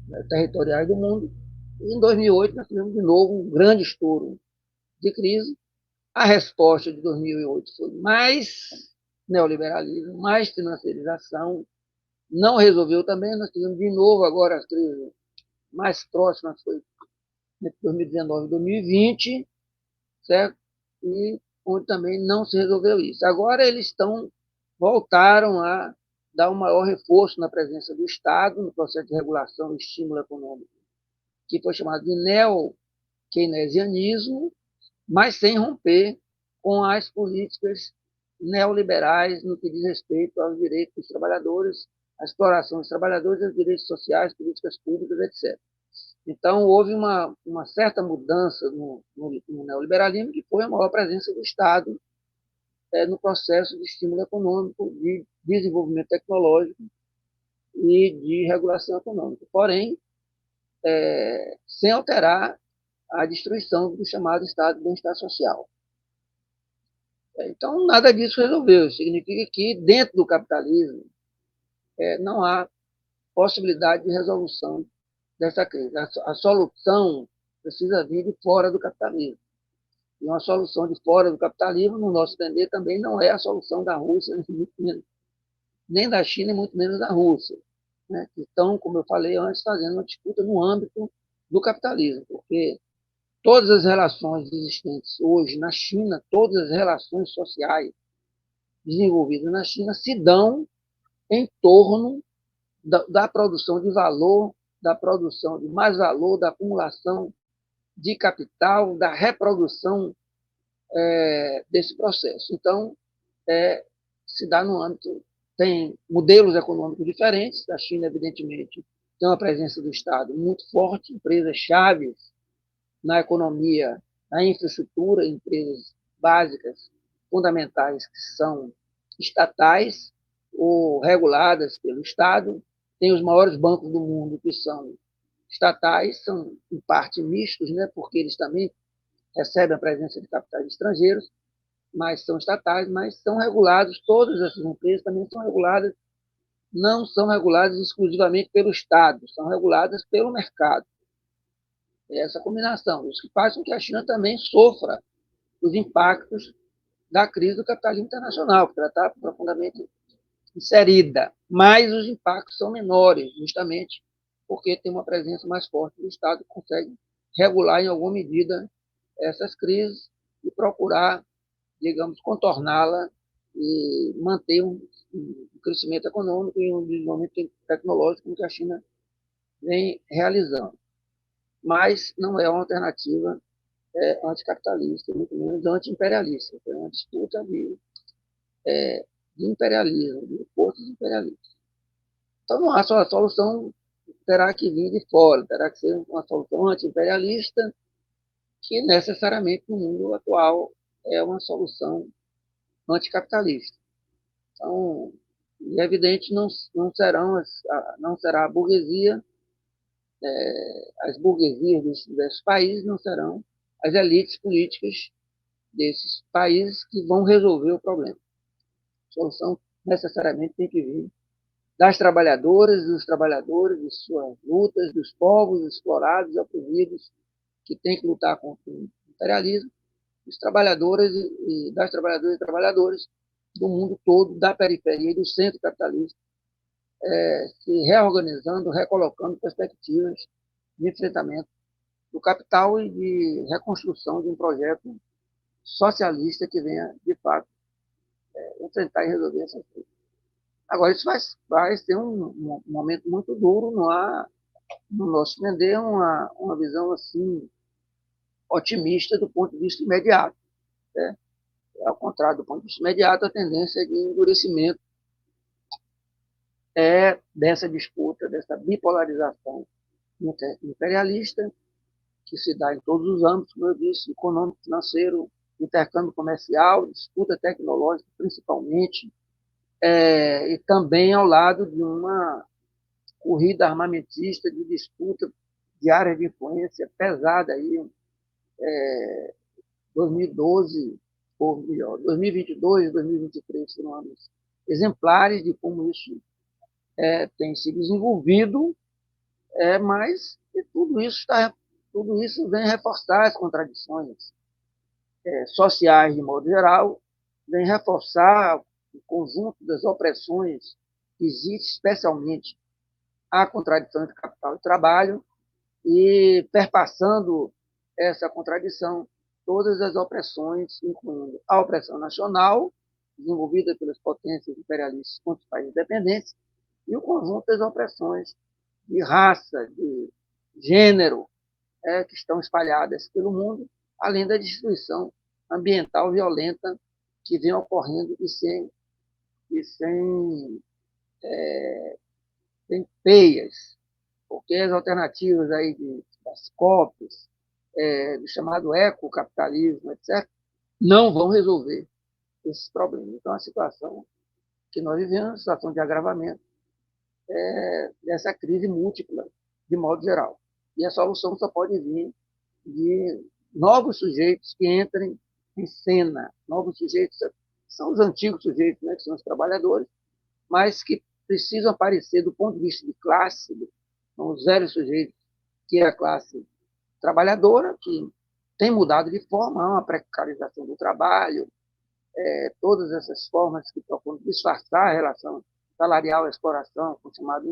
né, territorial do mundo. E em 2008 nós tivemos de novo um grande estouro de crise. A resposta de 2008 foi mais neoliberalismo, mais financiarização. Não resolveu também, nós tivemos de novo agora as crises mais próximas, foi entre 2019 e 2020, certo? E onde também não se resolveu isso. Agora eles voltaram a dar um maior reforço na presença do Estado no processo de regulação e estímulo econômico, que foi chamado de neo-keynesianismo, mas sem romper com as políticas neoliberais no que diz respeito aos direitos dos trabalhadores, à exploração dos trabalhadores, aos direitos sociais, políticas públicas, etc. Então, houve uma certa mudança no neoliberalismo, que foi a maior presença do Estado no processo de estímulo econômico, de desenvolvimento tecnológico e de regulação econômica. Porém, sem alterar a destruição do chamado Estado de Bem-Estar Social. Então, nada disso resolveu. Significa que, dentro do capitalismo, não há possibilidade de resolução dessa crise. A solução precisa vir de fora do capitalismo. E uma solução de fora do capitalismo, no nosso entender, também não é a solução da Rússia, nem da China, e muito menos da Rússia, né? Que estão, como eu falei antes, fazendo uma disputa no âmbito do capitalismo, porque todas as relações existentes hoje na China, todas as relações sociais desenvolvidas na China se dão em torno da produção de valor, da produção de mais valor, da acumulação de capital, da reprodução desse processo. Então, se dá no âmbito, tem modelos econômicos diferentes. A China, evidentemente, tem uma presença do Estado muito forte, empresas chaves na economia, na infraestrutura, empresas básicas, fundamentais, que são estatais ou reguladas pelo Estado. Tem os maiores bancos do mundo que são estatais, são em parte mistos, né, porque eles também recebem a presença de capitais estrangeiros, mas são estatais, mas são regulados, todas essas empresas também são reguladas, não são reguladas exclusivamente pelo Estado, são reguladas pelo mercado. É essa combinação, isso que faz com que a China também sofra os impactos da crise do capitalismo internacional, porque ela está profundamente inserida, mas os impactos são menores, justamente porque tem uma presença mais forte do Estado que consegue regular em alguma medida essas crises e procurar, digamos, contorná-la e manter um crescimento econômico e um desenvolvimento tecnológico que a China vem realizando. Mas não é uma alternativa anticapitalista, muito menos anti-imperialista. É uma disputa de imperialismo, de forças imperialistas. Então, não há só a solução, terá que vir de fora, terá que ser uma solução anti-imperialista, que necessariamente no mundo atual é uma solução anticapitalista. Então, é evidente, não será a burguesia, as burguesias desses países não serão as elites políticas desses países que vão resolver o problema. A solução necessariamente tem que vir das trabalhadoras, dos trabalhadores, de suas lutas, dos povos explorados e oprimidos que têm que lutar contra o imperialismo, dos trabalhadores e das trabalhadoras e trabalhadores do mundo todo, da periferia e do centro capitalista, se reorganizando, recolocando perspectivas de enfrentamento do capital e de reconstrução de um projeto socialista que venha, de fato, enfrentar e resolver essas coisas. Agora, isso vai ser um momento muito duro, não há, no nosso entender, uma visão assim otimista do ponto de vista imediato. Né? Ao contrário, do ponto de vista imediato, a tendência é de endurecimento dessa disputa, dessa bipolarização imperialista, que se dá em todos os âmbitos, como eu disse, econômico, financeiro, intercâmbio comercial, disputa tecnológica, principalmente, e também ao lado de uma corrida armamentista de disputa de áreas de influência pesada aí, 2012, ou melhor, 2022, 2023 foram anos exemplares de como isso tem se desenvolvido, mas tudo isso vem reforçar as contradições sociais de modo geral, vem reforçar o conjunto das opressões que existe, especialmente a contradição entre capital e trabalho, e perpassando essa contradição todas as opressões, incluindo a opressão nacional, desenvolvida pelas potências imperialistas contra os países independentes, e o conjunto das opressões de raça, de gênero, que estão espalhadas pelo mundo, além da destruição ambiental violenta que vem ocorrendo sem peias, porque as alternativas aí das COPs, do chamado ecocapitalismo, etc., não vão resolver esses problemas. Então, a situação que nós vivemos é uma situação de agravamento dessa crise múltipla, de modo geral. E a solução só pode vir de novos sujeitos que entrem em cena. Novos sujeitos são os antigos sujeitos, né, que são os trabalhadores, mas que precisam aparecer do ponto de vista de classe, são os velhos sujeitos, que é a classe trabalhadora, que tem mudado de forma, há uma precarização do trabalho, todas essas formas que procuram disfarçar a relação salarial, a exploração, com o chamado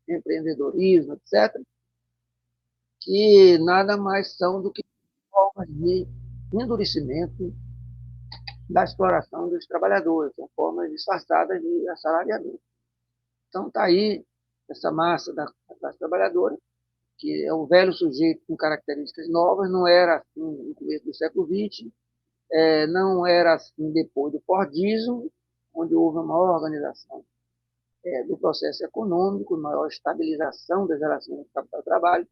empreendedorismo, etc., que nada mais são do que formas de endurecimento da exploração dos trabalhadores, são formas disfarçadas de assalariamento. Então, está aí essa massa da classe trabalhadora, que é um velho sujeito com características novas, não era assim no começo do século XX, não era assim depois do Fordismo, onde houve uma maior organização do processo econômico, maior estabilização das relações entre capital e trabalho,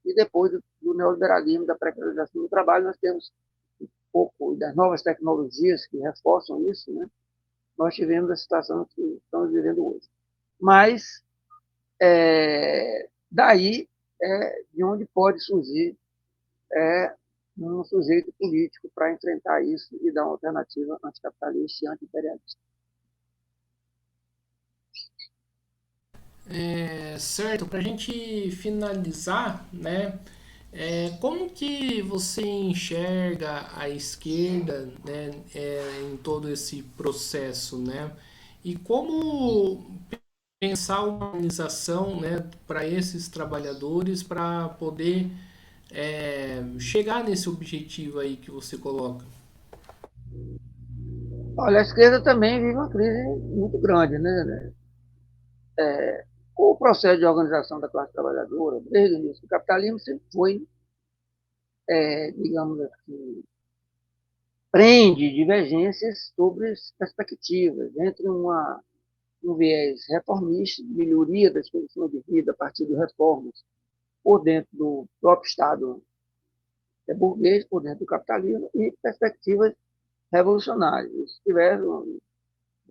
e depois do neoliberalismo, da precarização do trabalho, nós temos um pouco das novas tecnologias que reforçam isso, né? Nós tivemos a situação que estamos vivendo hoje. Mas, daí de onde pode surgir um sujeito político para enfrentar isso e dar uma alternativa anticapitalista e anti-imperialista. Certo, para a gente finalizar, né? Como que você enxerga a esquerda, né, em todo esse processo, né? E como pensar uma organização, né, para esses trabalhadores para poder chegar nesse objetivo aí que você coloca? Olha, a esquerda também vive uma crise muito grande, né? O processo de organização da classe trabalhadora, desde o início do capitalismo, sempre foi, digamos assim, prende divergências sobre as perspectivas entre um viés reformista, de melhoria das condições de vida a partir de reformas por dentro do próprio Estado burguês, por dentro do capitalismo, e perspectivas revolucionárias.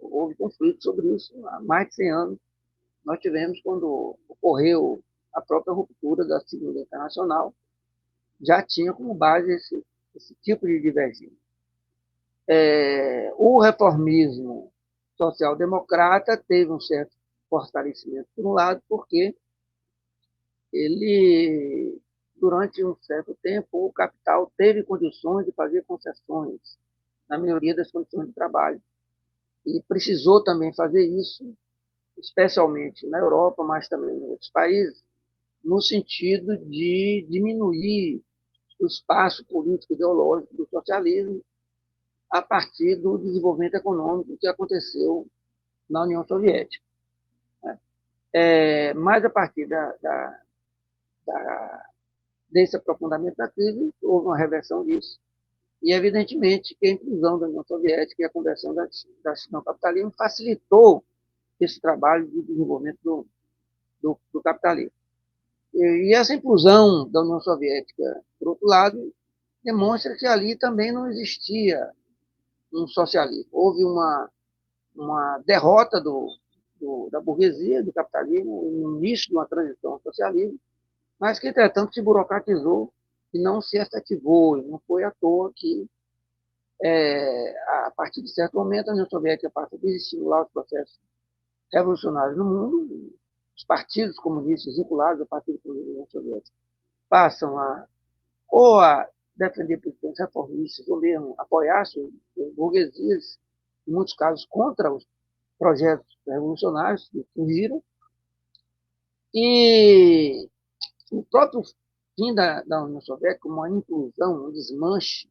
Houve conflito sobre isso há mais de 100 anos. Nós tivemos quando ocorreu a própria ruptura da Segunda Internacional, já tinha como base esse tipo de divergência. O reformismo social-democrata teve um certo fortalecimento, por um lado, porque ele, durante um certo tempo, o capital teve condições de fazer concessões na maioria das condições de trabalho. E precisou também fazer isso, especialmente na Europa, mas também em outros países, no sentido de diminuir o espaço político ideológico do socialismo a partir do desenvolvimento econômico que aconteceu na União Soviética. Mas a partir desse aprofundamento da crise, houve uma reversão disso. E, evidentemente, que a inclusão da União Soviética e a conversão da China ao capitalismo facilitou esse trabalho de desenvolvimento do capitalismo. E essa inclusão da União Soviética, por outro lado, demonstra que ali também não existia um socialismo. Houve uma derrota da burguesia, do capitalismo, no início de uma transição ao socialismo, mas que, entretanto, se burocratizou e não se efetivou. E não foi à toa que, a partir de certo momento, a União Soviética passa a desestimular os processos revolucionários no mundo. Os partidos comunistas vinculados ao Partido Comunista da União Soviética passam ou a defender posições reformistas, ou mesmo apoiar as burguesias, em muitos casos contra os projetos revolucionários que surgiram. E o próprio fim da União Soviética, uma inclusão, um desmanche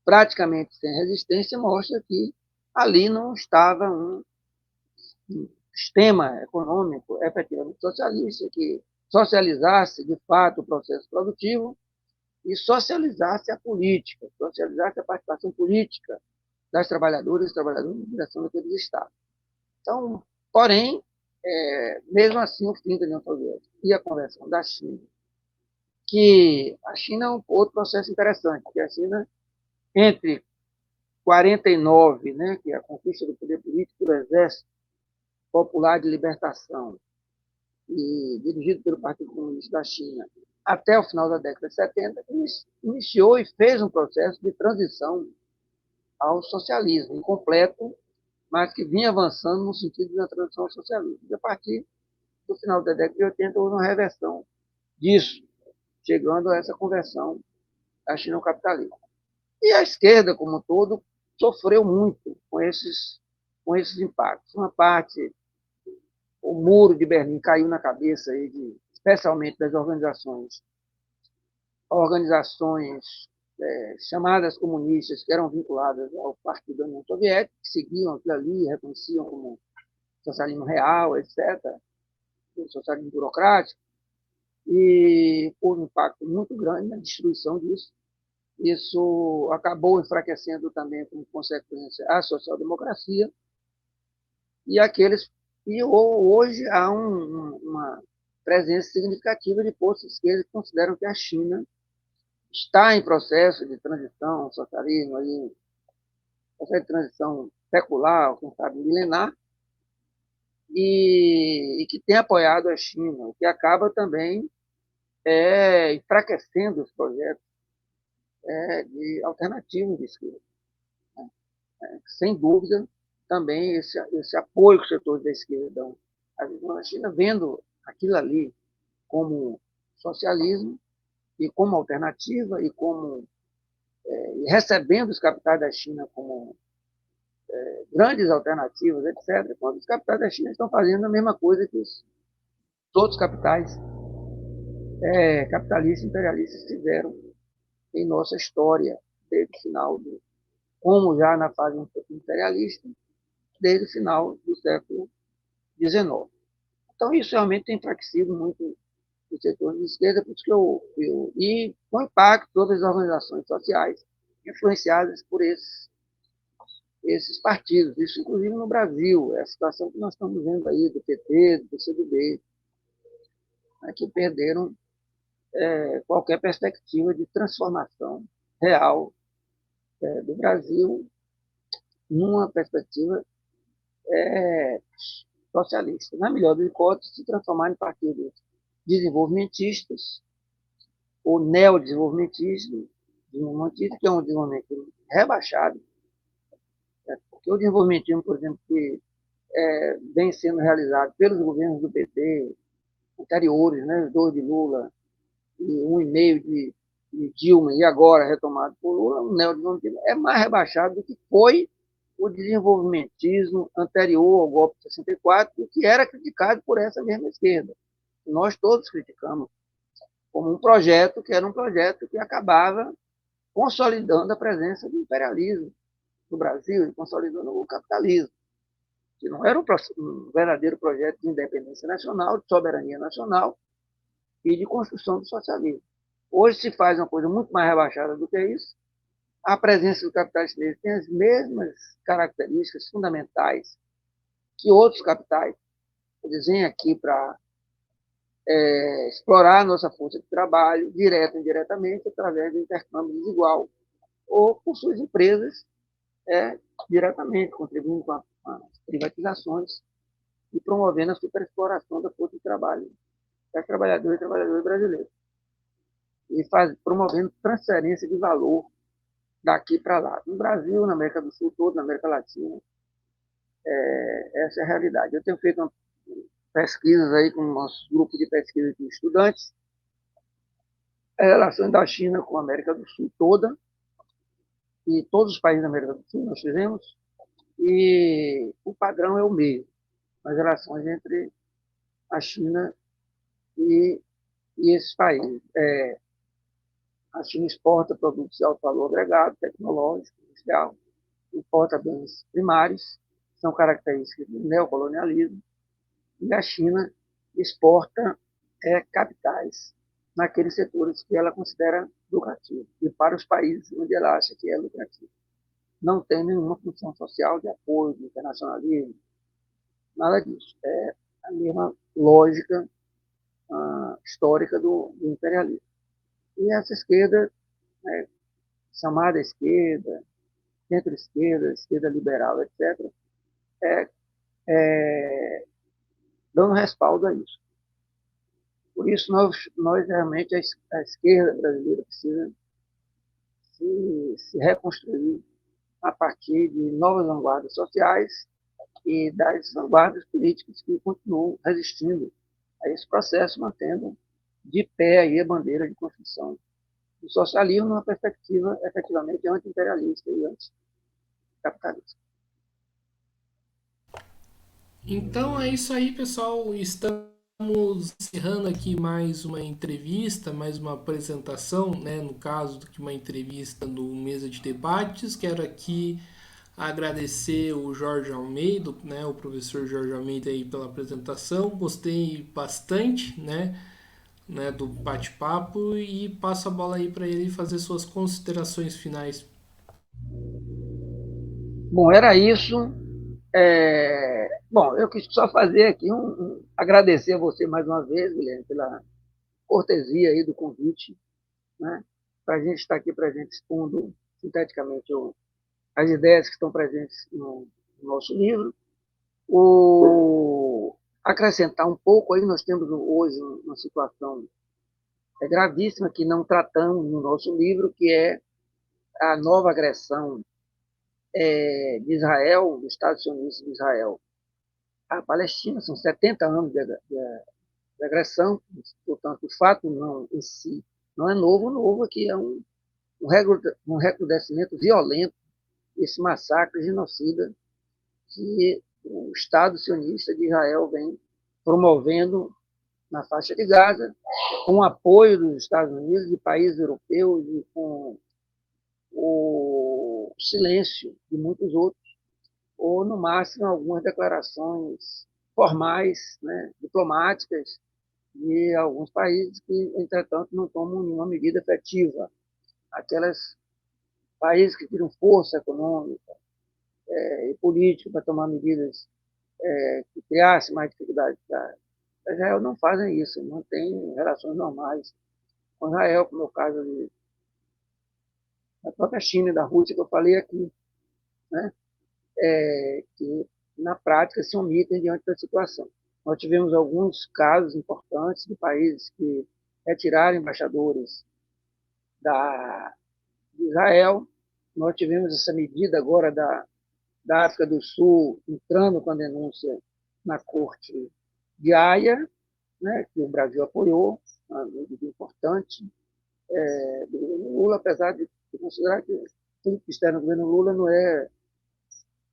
praticamente sem resistência, mostra que ali não estava um sistema econômico efetivamente socialista, que socializasse, de fato, o processo produtivo e socializasse a política, socializasse a participação política das trabalhadoras e trabalhadores na direção daqueles estados. Então, porém, mesmo assim, o fim da União Soviética e a conversão da China, que a China é um outro processo interessante, porque a China, entre 49, né, que é a conquista do poder político do Exército Popular de Libertação, e dirigido pelo Partido Comunista da China, até o final da década de 70, iniciou e fez um processo de transição ao socialismo incompleto, mas que vinha avançando no sentido da transição ao socialismo. E a partir do final da década de 80, houve uma reversão disso, chegando a essa conversão da China ao capitalismo. E a esquerda, como um todo, sofreu muito com esses impactos. Uma parte, o muro de Berlim caiu na cabeça, especialmente das organizações chamadas comunistas, que eram vinculadas ao Partido da União Soviética, que seguiam aquilo ali, reconheciam como socialismo real, etc., socialismo burocrático, e houve um impacto muito grande na destruição disso. Isso acabou enfraquecendo também, como consequência, a social-democracia e hoje há uma presença significativa de forças esquerdas que consideram que a China está em processo de transição ao socialismo, processo de transição secular, quem sabe milenar, e que tem apoiado a China, o que acaba também enfraquecendo os projetos de alternativa de esquerda. Sem dúvida, também esse apoio que os setores da esquerda dão à visão da China, vendo aquilo ali como socialismo e como alternativa e recebendo os capitais da China como grandes alternativas, etc., quando os capitais da China estão fazendo a mesma coisa que os outros capitais capitalistas e imperialistas fizeram em nossa história, desde o final como já na fase imperialista, desde o final do século XIX. Então, isso realmente tem enfraquecido muito o setor de esquerda, por isso que e com impacto todas as organizações sociais influenciadas por esses partidos, isso inclusive no Brasil, é a situação que nós estamos vendo aí do PT, do PCdoB, né, que perderam qualquer perspectiva de transformação real do Brasil numa perspectiva socialista. Na melhor das hipóteses, se transformar em partidos desenvolvimentistas ou neodesenvolvimentismo, que é um desenvolvimento rebaixado, porque o desenvolvimentismo, por exemplo, que vem sendo realizado pelos governos do PT anteriores, né, os dois de Lula e um e meio de Dilma, e agora retomado por Lula, o neodesenvolvimentismo é mais rebaixado do que foi o desenvolvimentismo anterior ao golpe de 64, e que era criticado por essa mesma esquerda. Nós todos criticamos como um projeto que era um projeto que acabava consolidando a presença do imperialismo no Brasil e consolidando o capitalismo, que não era um verdadeiro projeto de independência nacional, de soberania nacional e de construção do socialismo. Hoje se faz uma coisa muito mais rebaixada do que isso. A presença do capital chinês tem as mesmas características fundamentais que outros capitais. Eles vêm aqui para explorar a nossa força de trabalho, direta e indiretamente, através do intercâmbio desigual, ou por suas empresas diretamente, contribuindo com as privatizações e promovendo a superexploração da força de trabalho das trabalhadoras e trabalhadores brasileiros. E promovendo transferência de valor daqui para lá. No Brasil, na América do Sul, toda na América Latina, essa é a realidade. Eu tenho feito pesquisas aí com o nosso grupo de pesquisa de estudantes, as relações da China com a América do Sul toda, e todos os países da América do Sul nós fizemos, e o padrão é o mesmo, as relações entre a China e esses países. A China exporta produtos de alto valor agregado, tecnológico, industrial, importa bens primários, são características do neocolonialismo, e a China exporta capitais naqueles setores que ela considera lucrativos, e para os países onde ela acha que é lucrativo. Não tem nenhuma função social de apoio, de internacionalismo, nada disso. É a mesma lógica histórica do imperialismo. E essa esquerda, chamada esquerda, centro-esquerda, esquerda liberal, etc., dando respaldo a isso. Por isso, nós realmente, a esquerda brasileira precisa se reconstruir a partir de novas vanguardas sociais e das vanguardas políticas que continuam resistindo a esse processo, mantendo de pé aí a bandeira de construção do socialismo numa perspectiva efetivamente anti-imperialista e anticapitalista. Então é isso aí, pessoal. Estamos encerrando aqui mais uma entrevista, mais uma apresentação, né? No caso, que uma entrevista no Mesa de Debates. Quero aqui agradecer o Jorge Almeida, né? O professor Jorge Almeida aí pela apresentação. Gostei bastante, né, do bate-papo e passo a bola aí para ele fazer suas considerações finais. Bom, era isso. Bom, eu quis só fazer aqui agradecer a você mais uma vez, Guilherme, pela cortesia aí do convite, né? Para a gente estar aqui, para a gente expondo sinteticamente as ideias que estão presentes no nosso livro. Acrescentar um pouco aí, nós temos hoje uma situação gravíssima que não tratamos no nosso livro, que é a nova agressão de Israel, do Estado sionista de Israel, à Palestina. São 70 anos de agressão, portanto, o fato não em si não é novo. Novo aqui é um recrudescimento violento, esse massacre genocida que o Estado sionista de Israel vem promovendo na faixa de Gaza, com o apoio dos Estados Unidos, de países europeus e com o silêncio de muitos outros, ou, no máximo, algumas declarações formais, né, diplomáticas, de alguns países que, entretanto, não tomam nenhuma medida efetiva. Aqueles países que tiram força econômica e política para tomar medidas que criassem mais dificuldades para Israel não fazem isso, não tem relações normais com Israel, como é o caso da própria China e da Rússia, que eu falei aqui, né? Que na prática se omitem diante da situação. Nós tivemos alguns casos importantes de países que retiraram embaixadores de Israel. Nós tivemos essa medida agora da África do Sul entrando com a denúncia na Corte de Haia, né, que o Brasil apoiou, uma medida importante do governo Lula, apesar de considerar que tudo que está no governo Lula não é,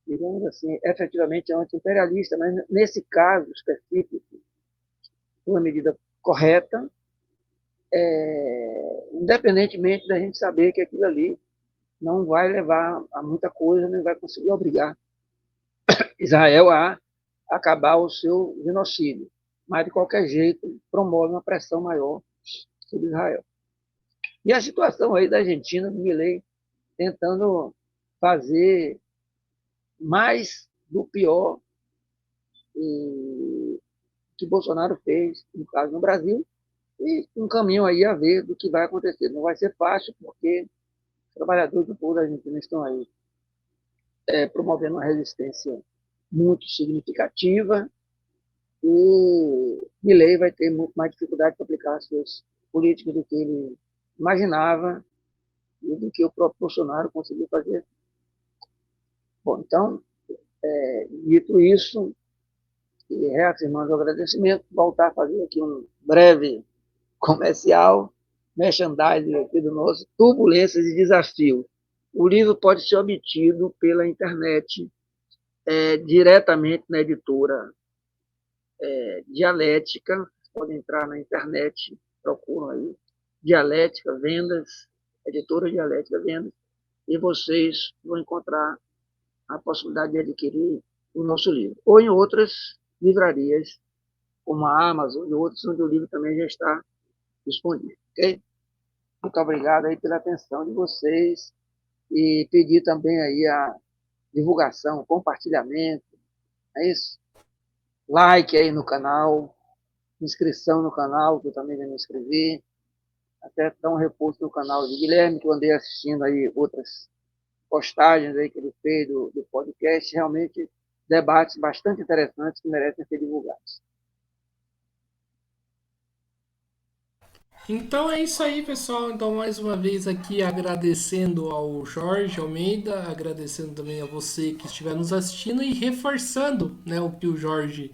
digamos assim, efetivamente anti-imperialista, mas nesse caso específico, foi uma medida correta, independentemente da gente saber que aquilo ali não vai levar a muita coisa, não vai conseguir obrigar Israel a acabar o seu genocídio. Mas, de qualquer jeito, promove uma pressão maior sobre Israel. E a situação aí da Argentina, do Milei, tentando fazer mais do pior que Bolsonaro fez, no caso no Brasil, e um caminho aí a ver do que vai acontecer. Não vai ser fácil, porque os trabalhadores do povo da Argentina estão aí promovendo uma resistência muito significativa, e Milei vai ter muito mais dificuldade para aplicar as suas políticas do que ele imaginava e do que o próprio Bolsonaro conseguiu fazer. Bom, então, dito isso, e reafirmando o agradecimento, voltar a fazer aqui um breve comercial, merchandising aqui do nosso Turbulências e Desafios. O livro pode ser obtido pela internet, diretamente na editora Dialética. Podem entrar na internet, procuram aí, Dialética Vendas, editora Dialética Vendas, e vocês vão encontrar a possibilidade de adquirir o nosso livro. Ou em outras livrarias, como a Amazon e outros, onde o livro também já está disponível. Okay? Muito obrigado aí pela atenção de vocês e pedir também aí a divulgação, compartilhamento, é isso? Like aí no canal, inscrição no canal, que eu também vou me inscrever, até dar um repouso no canal de Guilherme, que eu andei assistindo aí outras postagens aí que ele fez do podcast, realmente debates bastante interessantes que merecem ser divulgados. Então é isso aí, pessoal. Então, mais uma vez aqui agradecendo ao Jorge Almeida, agradecendo também a você que estiver nos assistindo e reforçando, né, o que o Jorge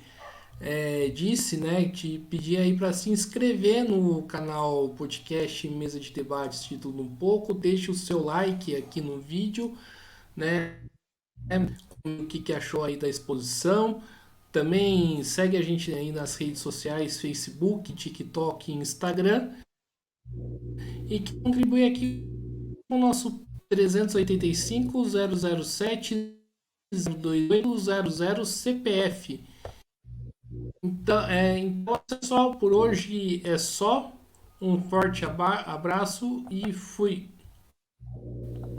disse, né, te pedir aí para se inscrever no canal podcast Mesa de Debates Título Um Pouco, deixe o seu like aqui no vídeo, né, o que achou aí da exposição. Também segue a gente aí nas redes sociais, Facebook, TikTok e Instagram. E que contribui aqui com o nosso 385 007 02800 CPF. Então, pessoal, por hoje é só. Um forte abraço e fui.